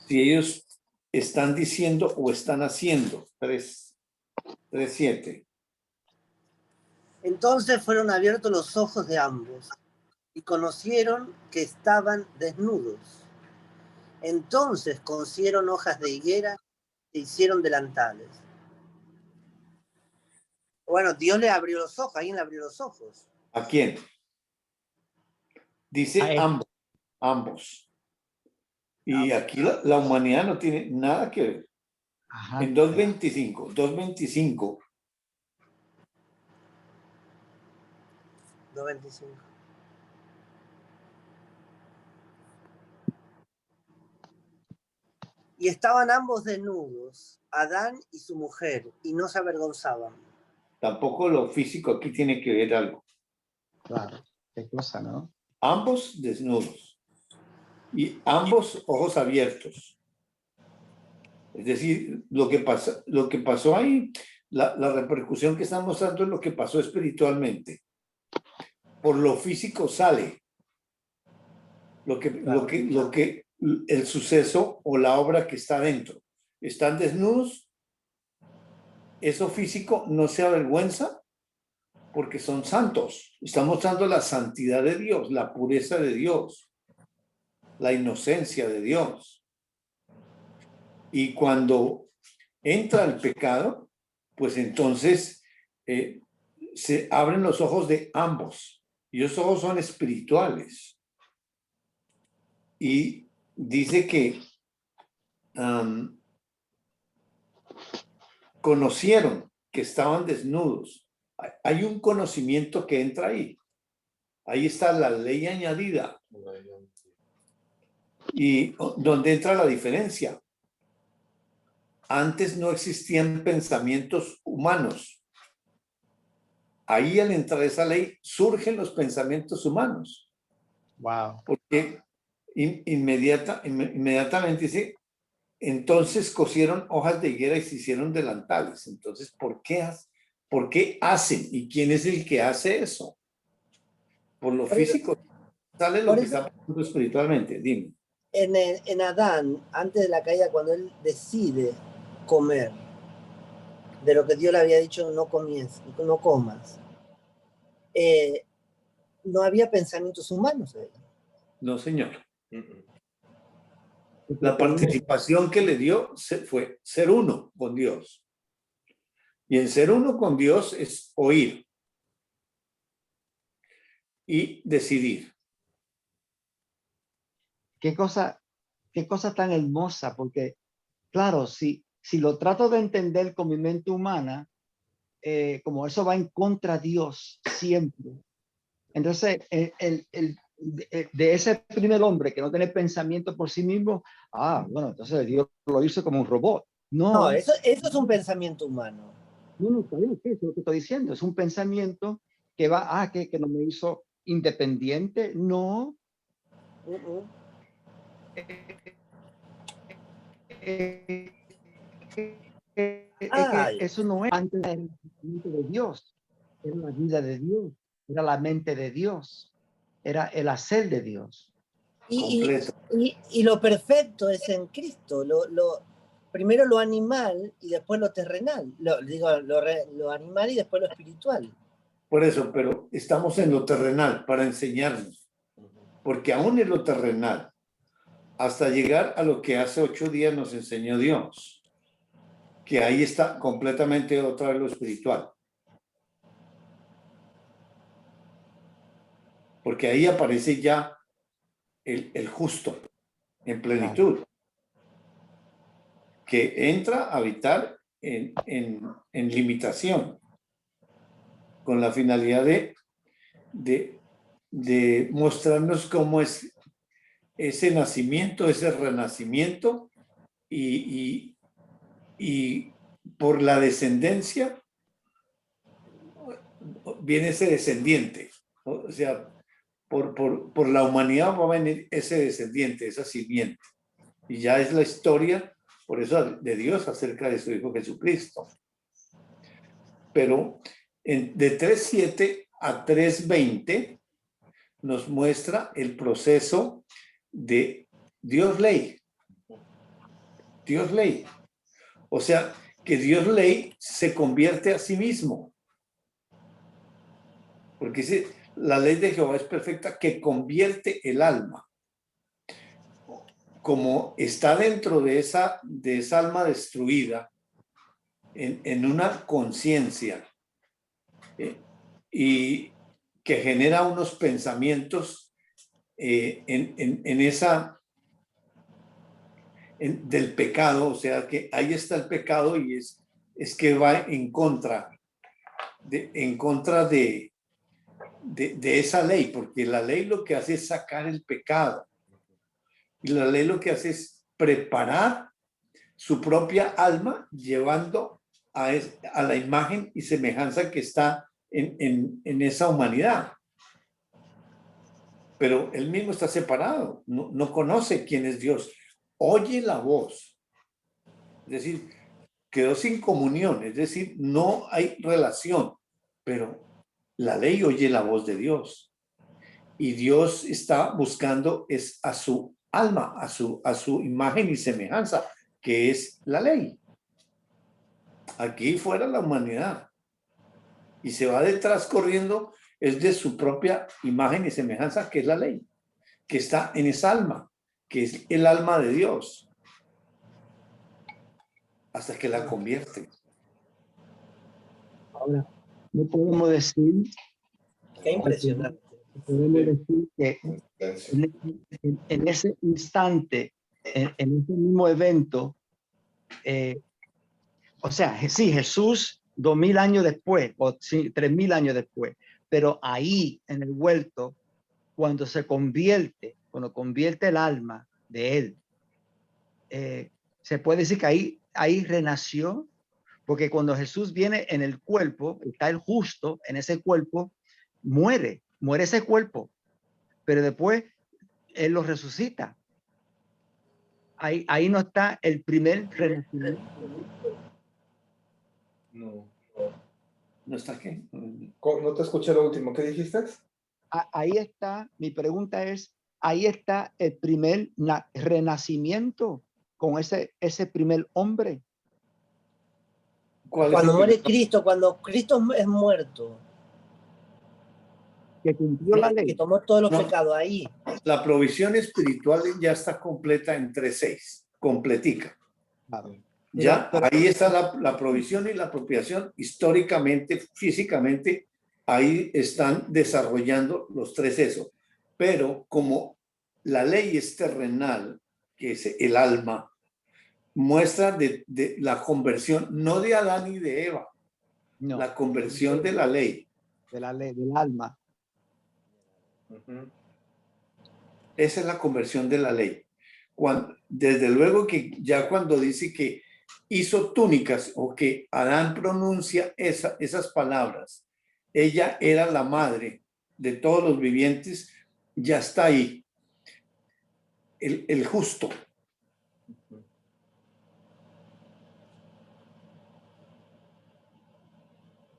si ellos están diciendo o están haciendo? 3:7. Entonces fueron abiertos los ojos de ambos y conocieron que estaban desnudos. Entonces cosieron hojas de higuera e hicieron delantales. Bueno, Dios le abrió los ojos, alguien le abrió los ojos. ¿A quién? Dice ambos. Y aquí la humanidad no tiene nada que ver. Ajá. En 2:25. 2:25. 2:25. Y estaban ambos desnudos, Adán y su mujer, y no se avergonzaban. Tampoco lo físico aquí tiene que ver algo. Claro, qué cosa, ¿no? Ambos desnudos y ambos ojos abiertos. Es decir, lo que pasó ahí, la repercusión que están mostrando es lo que pasó espiritualmente. Por lo físico sale el suceso o la obra que está dentro. Están desnudos, eso físico no se avergüenza, porque son santos. Está mostrando la santidad de Dios, la pureza de Dios, la inocencia de Dios. Y cuando entra el pecado, pues entonces se abren los ojos de ambos. Y los ojos son espirituales. Y dice que conocieron que estaban desnudos. Hay un conocimiento que entra ahí. Ahí está la ley añadida. Y donde entra la diferencia. Antes no existían pensamientos humanos. Ahí al entrar esa ley surgen los pensamientos humanos. Wow. Porque inmediatamente dice, entonces cosieron hojas de higuera y se hicieron delantales. Entonces, ¿por qué hacen? ¿Y quién es el que hace eso? Por lo físico sale lo que está pasando espiritualmente. Dime. En Adán, antes de la caída, cuando él decide comer de lo que Dios le había dicho, no comas, no había pensamientos humanos. No, señor. La participación que le dio fue ser uno con Dios. Y en ser uno con Dios es oír y decidir. Qué cosa tan hermosa, porque claro, si lo trato de entender con mi mente humana, como eso va en contra de Dios siempre. Entonces, de ese primer hombre que no tiene pensamiento por sí mismo, bueno, entonces Dios lo hizo como un robot. No, eso es un pensamiento humano. No, está bien, eso es lo que estoy diciendo. Es un pensamiento que va, que no me hizo independiente. No. Que eso no es antes del nacimiento de Dios. Era la vida de Dios. Era la mente de Dios. Era el hacer de Dios. Y lo perfecto es en Cristo. Primero lo animal y después lo terrenal. Lo animal y después lo espiritual. Por eso, pero estamos en lo terrenal para enseñarnos. Porque aún en lo terrenal, hasta llegar a lo que hace 8 días nos enseñó Dios, que ahí está completamente otra vez lo espiritual. Porque ahí aparece ya el justo en plenitud, que entra a habitar en limitación, con la finalidad de mostrarnos cómo es ese nacimiento, ese renacimiento, y por la descendencia viene ese descendiente. O sea, por la humanidad va a venir ese descendiente, esa simiente. Y ya es la historia, por eso, de Dios acerca de su Hijo Jesucristo. Pero de 3:7 a 3:20 nos muestra el proceso de Dios ley. Dios ley. O sea, que Dios ley se convierte a sí mismo. Porque dice, la ley de Jehová es perfecta, que convierte el alma. Como está dentro de esa alma destruida, en una conciencia, y que genera unos pensamientos del pecado, o sea que ahí está el pecado, y es que va en contra de esa ley, porque la ley lo que hace es sacar el pecado, y la ley lo que hace es preparar su propia alma, llevando a la imagen y semejanza que está en esa humanidad. Pero él mismo está separado, no conoce quién es Dios, oye la voz, es decir, quedó sin comunión, es decir, no hay relación, pero la ley oye la voz de Dios, y Dios está buscando es a su alma, a su imagen y semejanza, que es la ley. Aquí fuera la humanidad. y se va detrás corriendo es de su propia imagen y semejanza, que es la ley, que está en esa alma, que es el alma de Dios, hasta que la convierte. Ahora, no podemos decir, Qué impresionante. podemos decir que Silencio. en ese instante, en ese mismo evento, o sea, sí, Jesús 2000 años después, o sí, 3000 años después, pero ahí en el huerto, cuando cuando convierte el alma de él, se puede decir que ahí renació, porque cuando Jesús viene en el cuerpo, está el justo en ese cuerpo, muere ese cuerpo, pero después él lo resucita. Ahí no está el primer renacimiento. No. ¿No está qué? No te escuché lo último. ¿Qué dijiste? Ahí está, mi pregunta es, ahí está el primer renacimiento con ese primer hombre. ¿Cuál es Cuando el muere primer? Cristo, cuando Cristo es muerto, Que cumplió la que ley. tomó todos los No. pecados ahí. La provisión espiritual ya está completa en 3:6, completica. Claro. Ya Pero- ahí está la provisión y la apropiación históricamente, físicamente, ahí están desarrollando los tres eso. Pero como la ley es terrenal, que es el alma, muestra de la conversión, no de Adán y de Eva, no, la conversión de la ley. de la ley, del alma. Esa es la conversión de la ley. Desde luego que ya cuando dice que hizo túnicas o que Adán pronuncia esas palabras, ella era la madre de todos los vivientes, ya está ahí. El justo.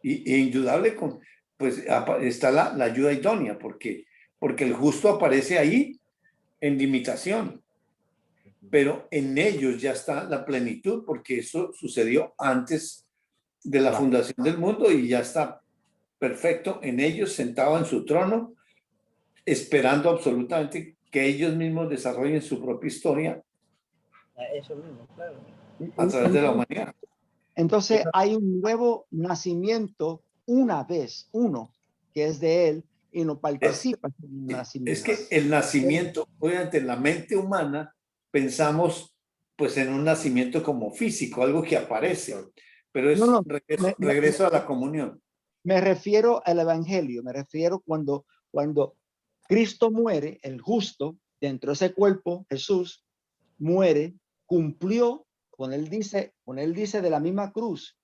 E indudable, pues está la ayuda idónea, porque el justo aparece ahí en limitación. Pero en ellos ya está la plenitud, porque eso sucedió antes de la fundación del mundo y ya está perfecto en ellos, sentado en su trono, esperando absolutamente que ellos mismos desarrollen su propia historia Eso mismo, claro. a través de la humanidad. Entonces hay un nuevo nacimiento una vez, uno, que es de él y no participa en el nacimiento. Es que el nacimiento, obviamente en la mente humana, pensamos pues en un nacimiento como físico, algo que aparece, pero es No, regreso a la comunión. Me refiero al evangelio, me refiero cuando Cristo muere, el justo, dentro de ese cuerpo, Jesús muere, cumplió, cuando él dice de la misma cruz,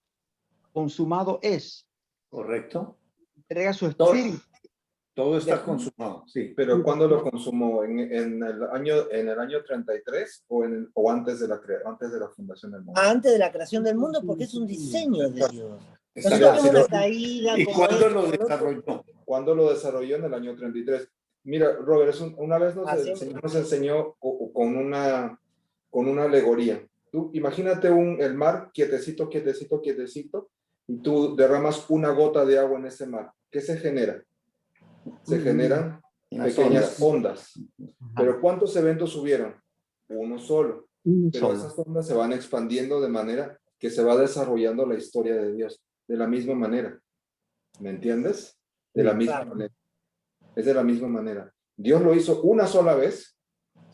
consumado es. ¿Correcto? Entrega su espíritu. Todo está consumado, sí. Pero ¿cuándo lo consumó? ¿En el año 33 o antes de la fundación del mundo? Antes de la creación del mundo, porque es un diseño de Dios. Está Nosotros vemos consumado. una caída. ¿Y como cuándo esto, lo como otro. desarrolló? ¿Cuándo lo desarrolló? En el año 33. Mira, Robert, una vez el Señor nos enseñó con una alegoría. Tú imagínate el mar quietecito, quietecito, quietecito, y tú derramas una gota de agua en ese mar. ¿Qué se genera? Se generan pequeñas ondas. Pero ¿cuántos eventos hubieron? Uno solo. Pero esas ondas se van expandiendo de manera que se va desarrollando la historia de Dios. De la misma manera. ¿Me entiendes? De la misma manera. Es de la misma manera. Dios lo hizo una sola vez,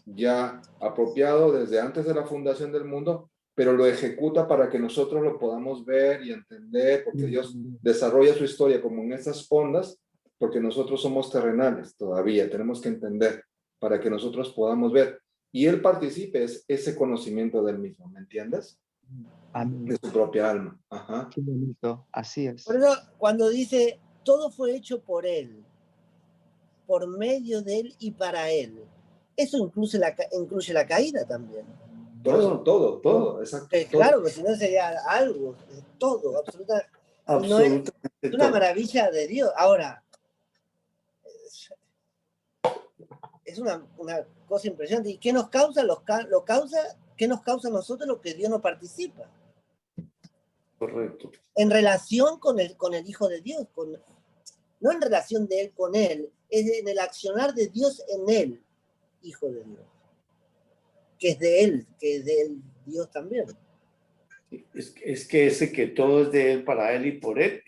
ya apropiado desde antes de la fundación del mundo, pero lo ejecuta para que nosotros lo podamos ver y entender, porque Dios desarrolla su historia como en esas ondas, porque nosotros somos terrenales todavía, tenemos que entender para que nosotros podamos ver. Y Él participe ese conocimiento del mismo, ¿me entiendes? De su propia alma. Ajá. Qué bonito, así es. Por eso, cuando dice, todo fue hecho por Él, por medio de Él y para Él, eso incluye la caída también. Todo, exacto. Claro, que si no sería algo, todo, absolutamente. Absolutamente Es una maravilla de Dios. Ahora, es una cosa impresionante. ¿Y qué nos causa? ¿Qué nos causa a nosotros lo que Dios no participa? Correcto. En relación con el Hijo de Dios, no en relación de él con él, es en el accionar de Dios en él, Hijo de Dios. Que es de él Dios también. Es que ese que todo es de él, para él y por él,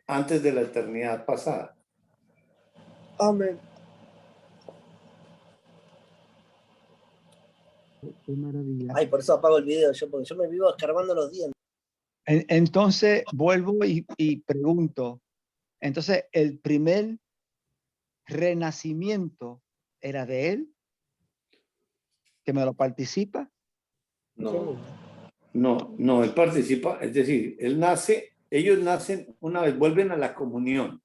antes de la eternidad pasada. Amén. Qué maravilla. Ay, por eso apago el video, porque yo me vivo escarbando los dientes. Entonces vuelvo y pregunto, entonces el primer renacimiento era de él, que me lo participa. No. No, él participa, es decir, ellos nacen una vez, vuelven a la comunión.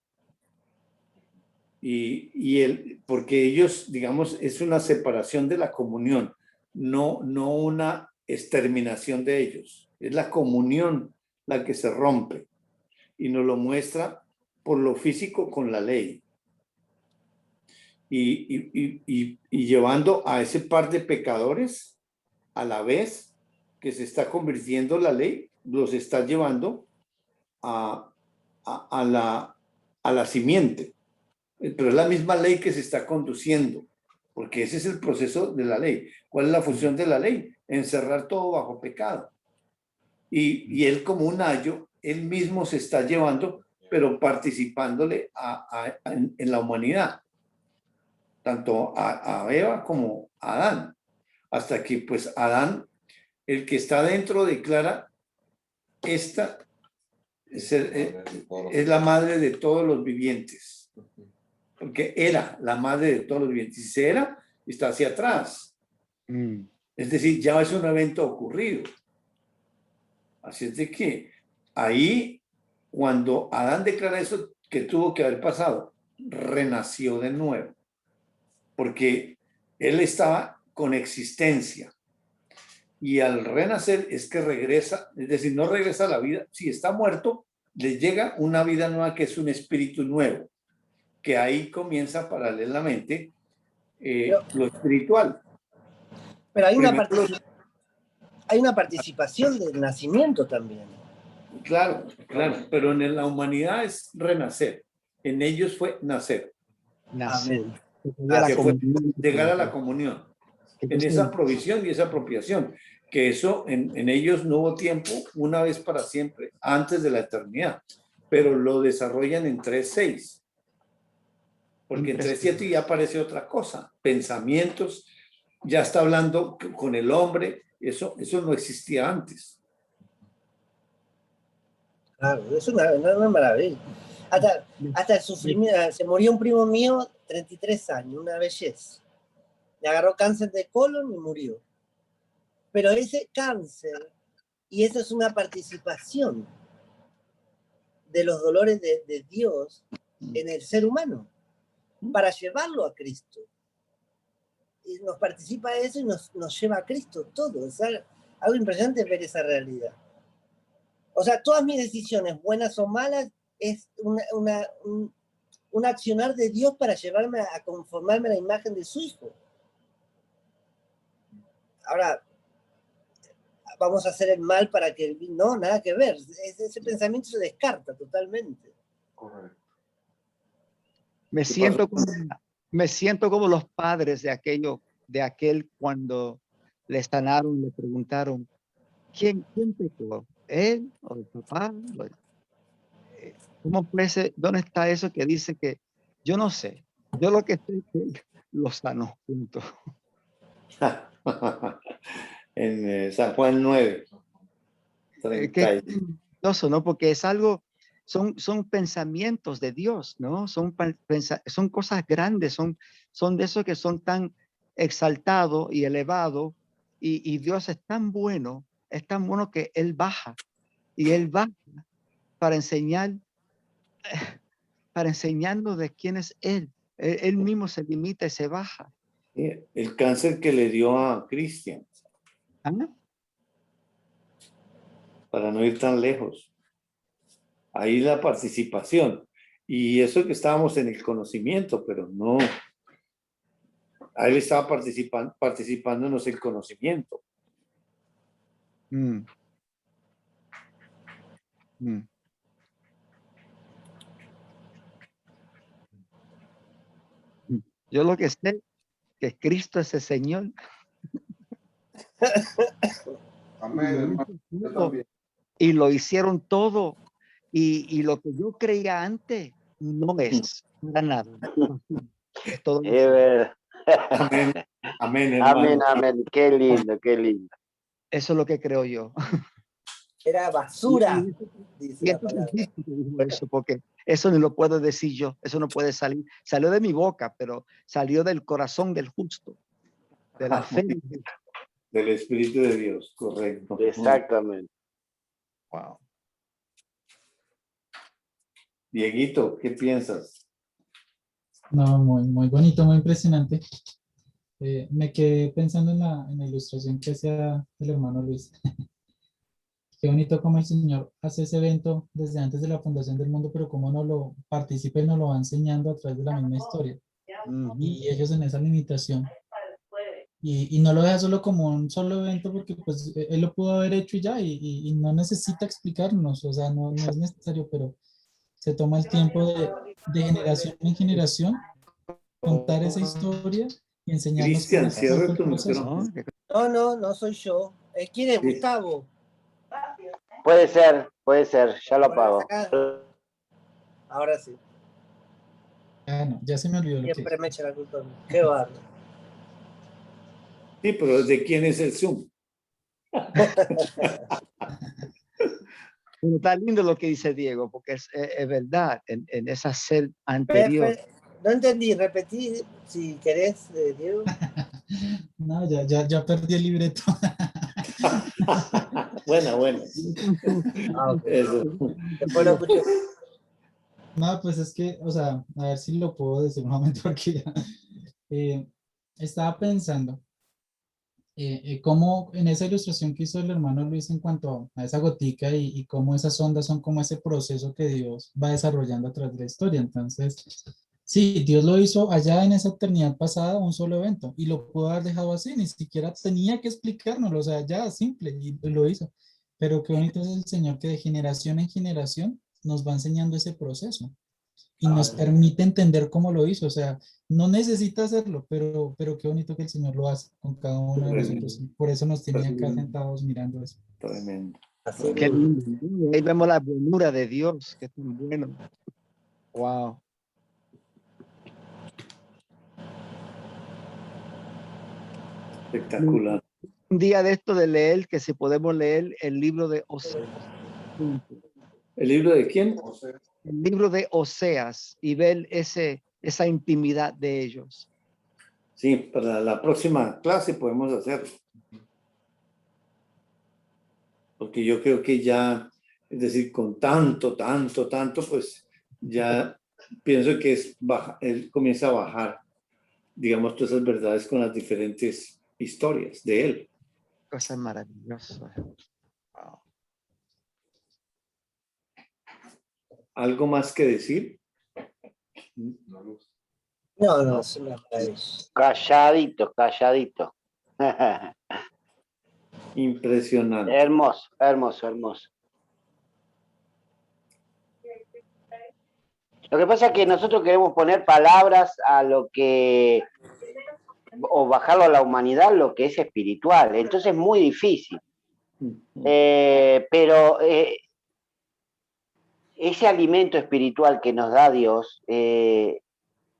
Porque ellos, digamos, es una separación de la comunión, no una exterminación de ellos. Es la comunión la que se rompe y nos lo muestra por lo físico con la ley. Y llevando a ese par de pecadores a la vez que se está convirtiendo la ley, los está llevando a la simiente. Pero es la misma ley que se está conduciendo, porque ese es el proceso de la ley. ¿Cuál es la función de la ley? Encerrar todo bajo pecado. Y él como un ayo, él mismo se está llevando, pero participándole en la humanidad, tanto a Eva como a Adán, hasta que pues Adán, el que está dentro, declara, esta es la madre de todos los vivientes. Porque era la madre de todos los vivientes. Si se era, está hacia atrás. Es decir, ya es un evento ocurrido. Así es de que ahí, cuando Adán declara eso que tuvo que haber pasado, renació de nuevo. Porque él estaba con existencia. Y al renacer es que regresa, es decir, no regresa a la vida. Si está muerto, le llega una vida nueva que es un espíritu nuevo, que ahí comienza paralelamente lo espiritual. Pero hay una participación del nacimiento también. Claro, pero en la humanidad es renacer. En ellos fue nacer. Amén. Que fue llegar a la comunión. En esa provisión y esa apropiación. Que eso en ellos no hubo tiempo, una vez para siempre, antes de la eternidad. Pero lo desarrollan en 3:6. Porque en 3:7 ya aparece otra cosa. Pensamientos, ya está hablando con el hombre. Eso no existía antes. Claro, es una maravilla. Hasta el sufrimiento. Se murió un primo mío, 33 años, una belleza. Le agarró cáncer de colon y murió. Pero ese cáncer, y eso es una participación de los dolores de Dios en el ser humano, para llevarlo a Cristo. Y nos participa eso y nos lleva a Cristo todo. Es algo impresionante ver esa realidad. O sea, todas mis decisiones, buenas o malas, es un accionar de Dios para llevarme a conformarme a la imagen de su Hijo. Ahora, vamos a hacer el mal para que el bien... No, nada que ver. Ese pensamiento se descarta totalmente. Correcto. Me siento como los padres de aquel cuando le sanaron, le preguntaron, ¿quién pecó? ¿Él o el papá? ¿Cómo puede ser? ¿Dónde está eso que dice que yo no sé? Yo lo que sé es que él lo sanó, punto. En San Juan 9. Qué curioso, ¿no? Porque es algo, son pensamientos de Dios, ¿no? Son cosas grandes, son de esos que son tan exaltados y elevados, y Dios es tan bueno que Él baja, y Él baja para enseñarnos de quién es Él. Él mismo se limita y se baja. El cáncer que le dio a Cristian. ¿Ah? Para no ir tan lejos. Ahí la participación. Y eso que estábamos en el conocimiento, pero no. A él estaba participándonos el conocimiento. Mm. Yo lo que sé que Cristo es el Señor. Amén, hermano. Yo también. Y lo hicieron todo. Y lo que yo creía antes no es para nada. Es todo. Es verdad. Amén. Amén, hermano. Amén, amén. Qué lindo, qué lindo. Eso es lo que creo yo. Era basura, Y dice la eso es palabra. Cristo que dijo eso, porque eso no lo puedo decir yo. Eso no puede salir. Salió de mi boca, pero salió del corazón del justo, de la fe. Del Espíritu de Dios, correcto. Exactamente. Wow. Dieguito, ¿qué piensas? No, muy bonito, muy impresionante. Me quedé pensando en la ilustración que hacía el hermano Luis. Qué bonito como el Señor hace ese evento desde antes de la fundación del mundo, pero cómo no lo participa y nos lo va enseñando a través de la misma historia. Y ellos en esa limitación. Y no lo deja solo como un solo evento porque pues él lo pudo haber hecho y ya, y no necesita explicarnos, o sea, no es necesario, pero se toma el tiempo de generación en generación contar esa historia y enseñarnos cómo Cristian, fue cierra el tu proceso. micrófono. No soy yo. ¿Quién es? Sí. Gustavo. Puede ser, ya lo apago. Ahora sí. Ah, no, ya se me olvidó lo que Siempre me echa la culpa a mí. Qué barro. Sí, pero ¿de quién es el Zoom? Pero está lindo lo que dice Diego, porque es verdad, en esa sed anterior. No entendí, repetí si querés, Diego. No, ya perdí el libreto. Buena. Ah, ok. Eso. Después lo escuché. No, pues es que, o sea, a ver si lo puedo decir un momento porque ya, estaba pensando cómo en esa ilustración que hizo el hermano Luis en cuanto a esa gotica y cómo esas ondas son como ese proceso que Dios va desarrollando a través de la historia. Entonces, sí, Dios lo hizo allá en esa eternidad pasada, un solo evento, y lo pudo haber dejado así, ni siquiera tenía que explicárnoslo, o sea, ya simple, y lo hizo. Pero qué bonito es el Señor que de generación en generación nos va enseñando ese proceso y nos permite entender cómo lo hizo. O sea, no necesita hacerlo, pero qué bonito que el Señor lo hace con cada uno de nosotros. Y por eso nos tiene acá sentados mirando eso. Tremendo. Así Qué mismo. lindo. Ahí vemos la buenura de Dios, que es tan bueno. Wow. Espectacular. Un día de esto de leer, que si podemos leer el libro de Oseas. ¿El libro de quién? El libro de Oseas y ver esa intimidad de ellos. Sí, para la próxima clase podemos hacerlo. Porque yo creo que ya, es decir, con tanto, pues ya pienso que él comienza a bajar, digamos, todas esas verdades con las diferentes historias de él. Cosas maravillosas. Wow. ¿Algo más que decir? No, es una maravilla. Calladito. Impresionante. Hermoso. Lo que pasa es que nosotros queremos poner palabras a lo que, o bajarlo a la humanidad, lo que es espiritual. Entonces es muy difícil. Pero ese alimento espiritual que nos da Dios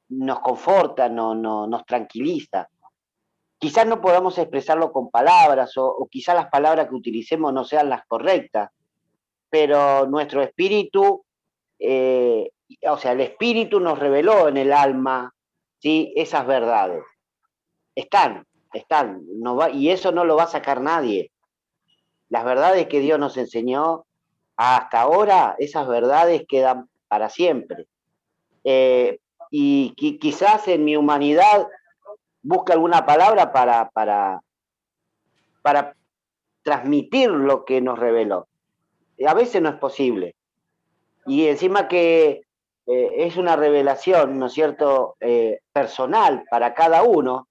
nos conforta, nos tranquiliza. Quizás no podamos expresarlo con palabras o quizás las palabras que utilicemos no sean las correctas, pero nuestro espíritu, o sea, el espíritu nos reveló en el alma, ¿sí? Esas verdades. Están, y eso no lo va a sacar nadie. Las verdades que Dios nos enseñó hasta ahora, esas verdades quedan para siempre. Y quizás en mi humanidad busque alguna palabra para transmitir lo que nos reveló. A veces no es posible. Y encima que es una revelación, ¿no es cierto?, personal para cada uno,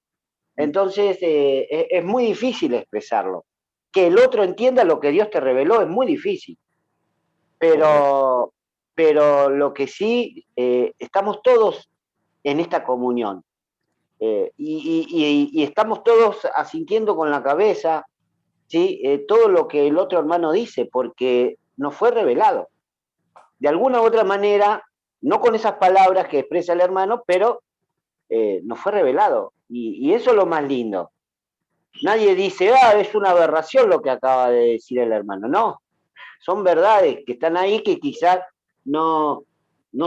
entonces es muy difícil expresarlo. Que el otro entienda lo que Dios te reveló es muy difícil. pero lo que sí, estamos todos en esta comunión. Y estamos todos asintiendo con la cabeza, ¿sí? Todo lo que el otro hermano dice, porque nos fue revelado. De alguna u otra manera, no con esas palabras que expresa el hermano, pero nos fue revelado. Y eso es lo más lindo. Nadie dice, es una aberración lo que acaba de decir el hermano. No, son verdades que están ahí, que quizás no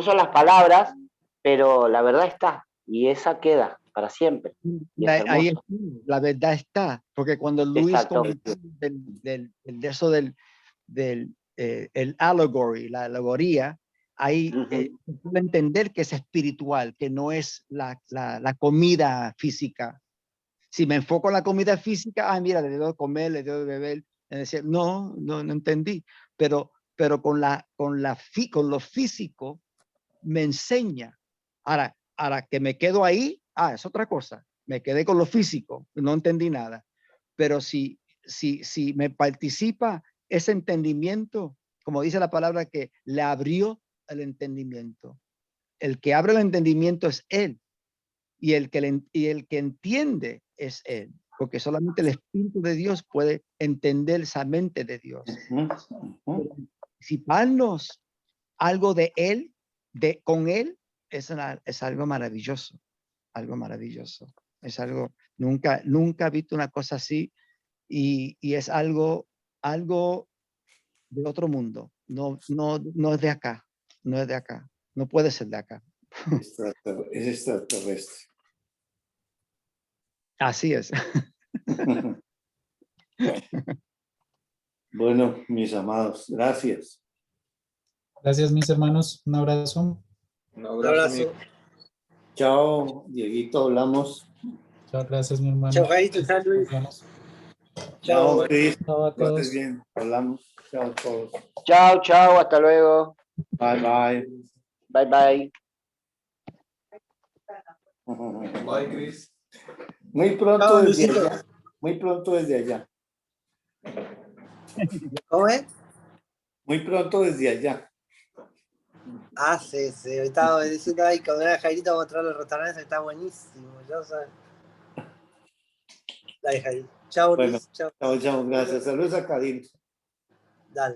son las palabras, pero la verdad está, y esa queda para siempre. Y es Ahí hermoso. la verdad está, porque cuando Luis Exacto. comentó de eso del el allegory, la alegoría, ahí se puede entender que es espiritual, que no es la comida física. Si me enfoco en la comida física, mira, le debo comer, le debo beber, es decir, no entendí, pero con lo físico me enseña. Ahora que me quedo ahí, es otra cosa. Me quedé con lo físico, no entendí nada. Pero si me participa ese entendimiento, como dice la palabra, que le abrió el entendimiento. El que abre el entendimiento es él. Y el que entiende es él. Porque solamente el Espíritu de Dios puede entender esa mente de Dios. Participarnos algo de él, con él, es algo maravilloso. Algo maravilloso. Es algo, nunca he visto una cosa así. Y es algo de otro mundo. No es de acá. No es de acá. No puede ser de acá. Es extraterrestre. Así es. Bueno, mis amados, gracias. Gracias, mis hermanos. Un abrazo. Un abrazo. Chao, Dieguito, hablamos. Chao, gracias, mi hermano. Chao, Jaito, chao, Luis. Nos vemos. Chao, Cris. Chao a Que estés todos. bien. Hablamos. Chao a todos. Chao, chao, hasta luego. Bye, bye. Bye, bye. Bye, Chris. Muy pronto Chao, desde Luisito. allá. Muy pronto desde allá. ¿Cómo es? Muy pronto desde allá. Sí. Estaba diciendo ahí, cuando era Jairito, vamos a traer los restaurantes, está buenísimo. Yo sé. Dale, Jairito. Chao, Bueno, Luis. Chao. chao, chao. Gracias. Saludos a Karim. Dale.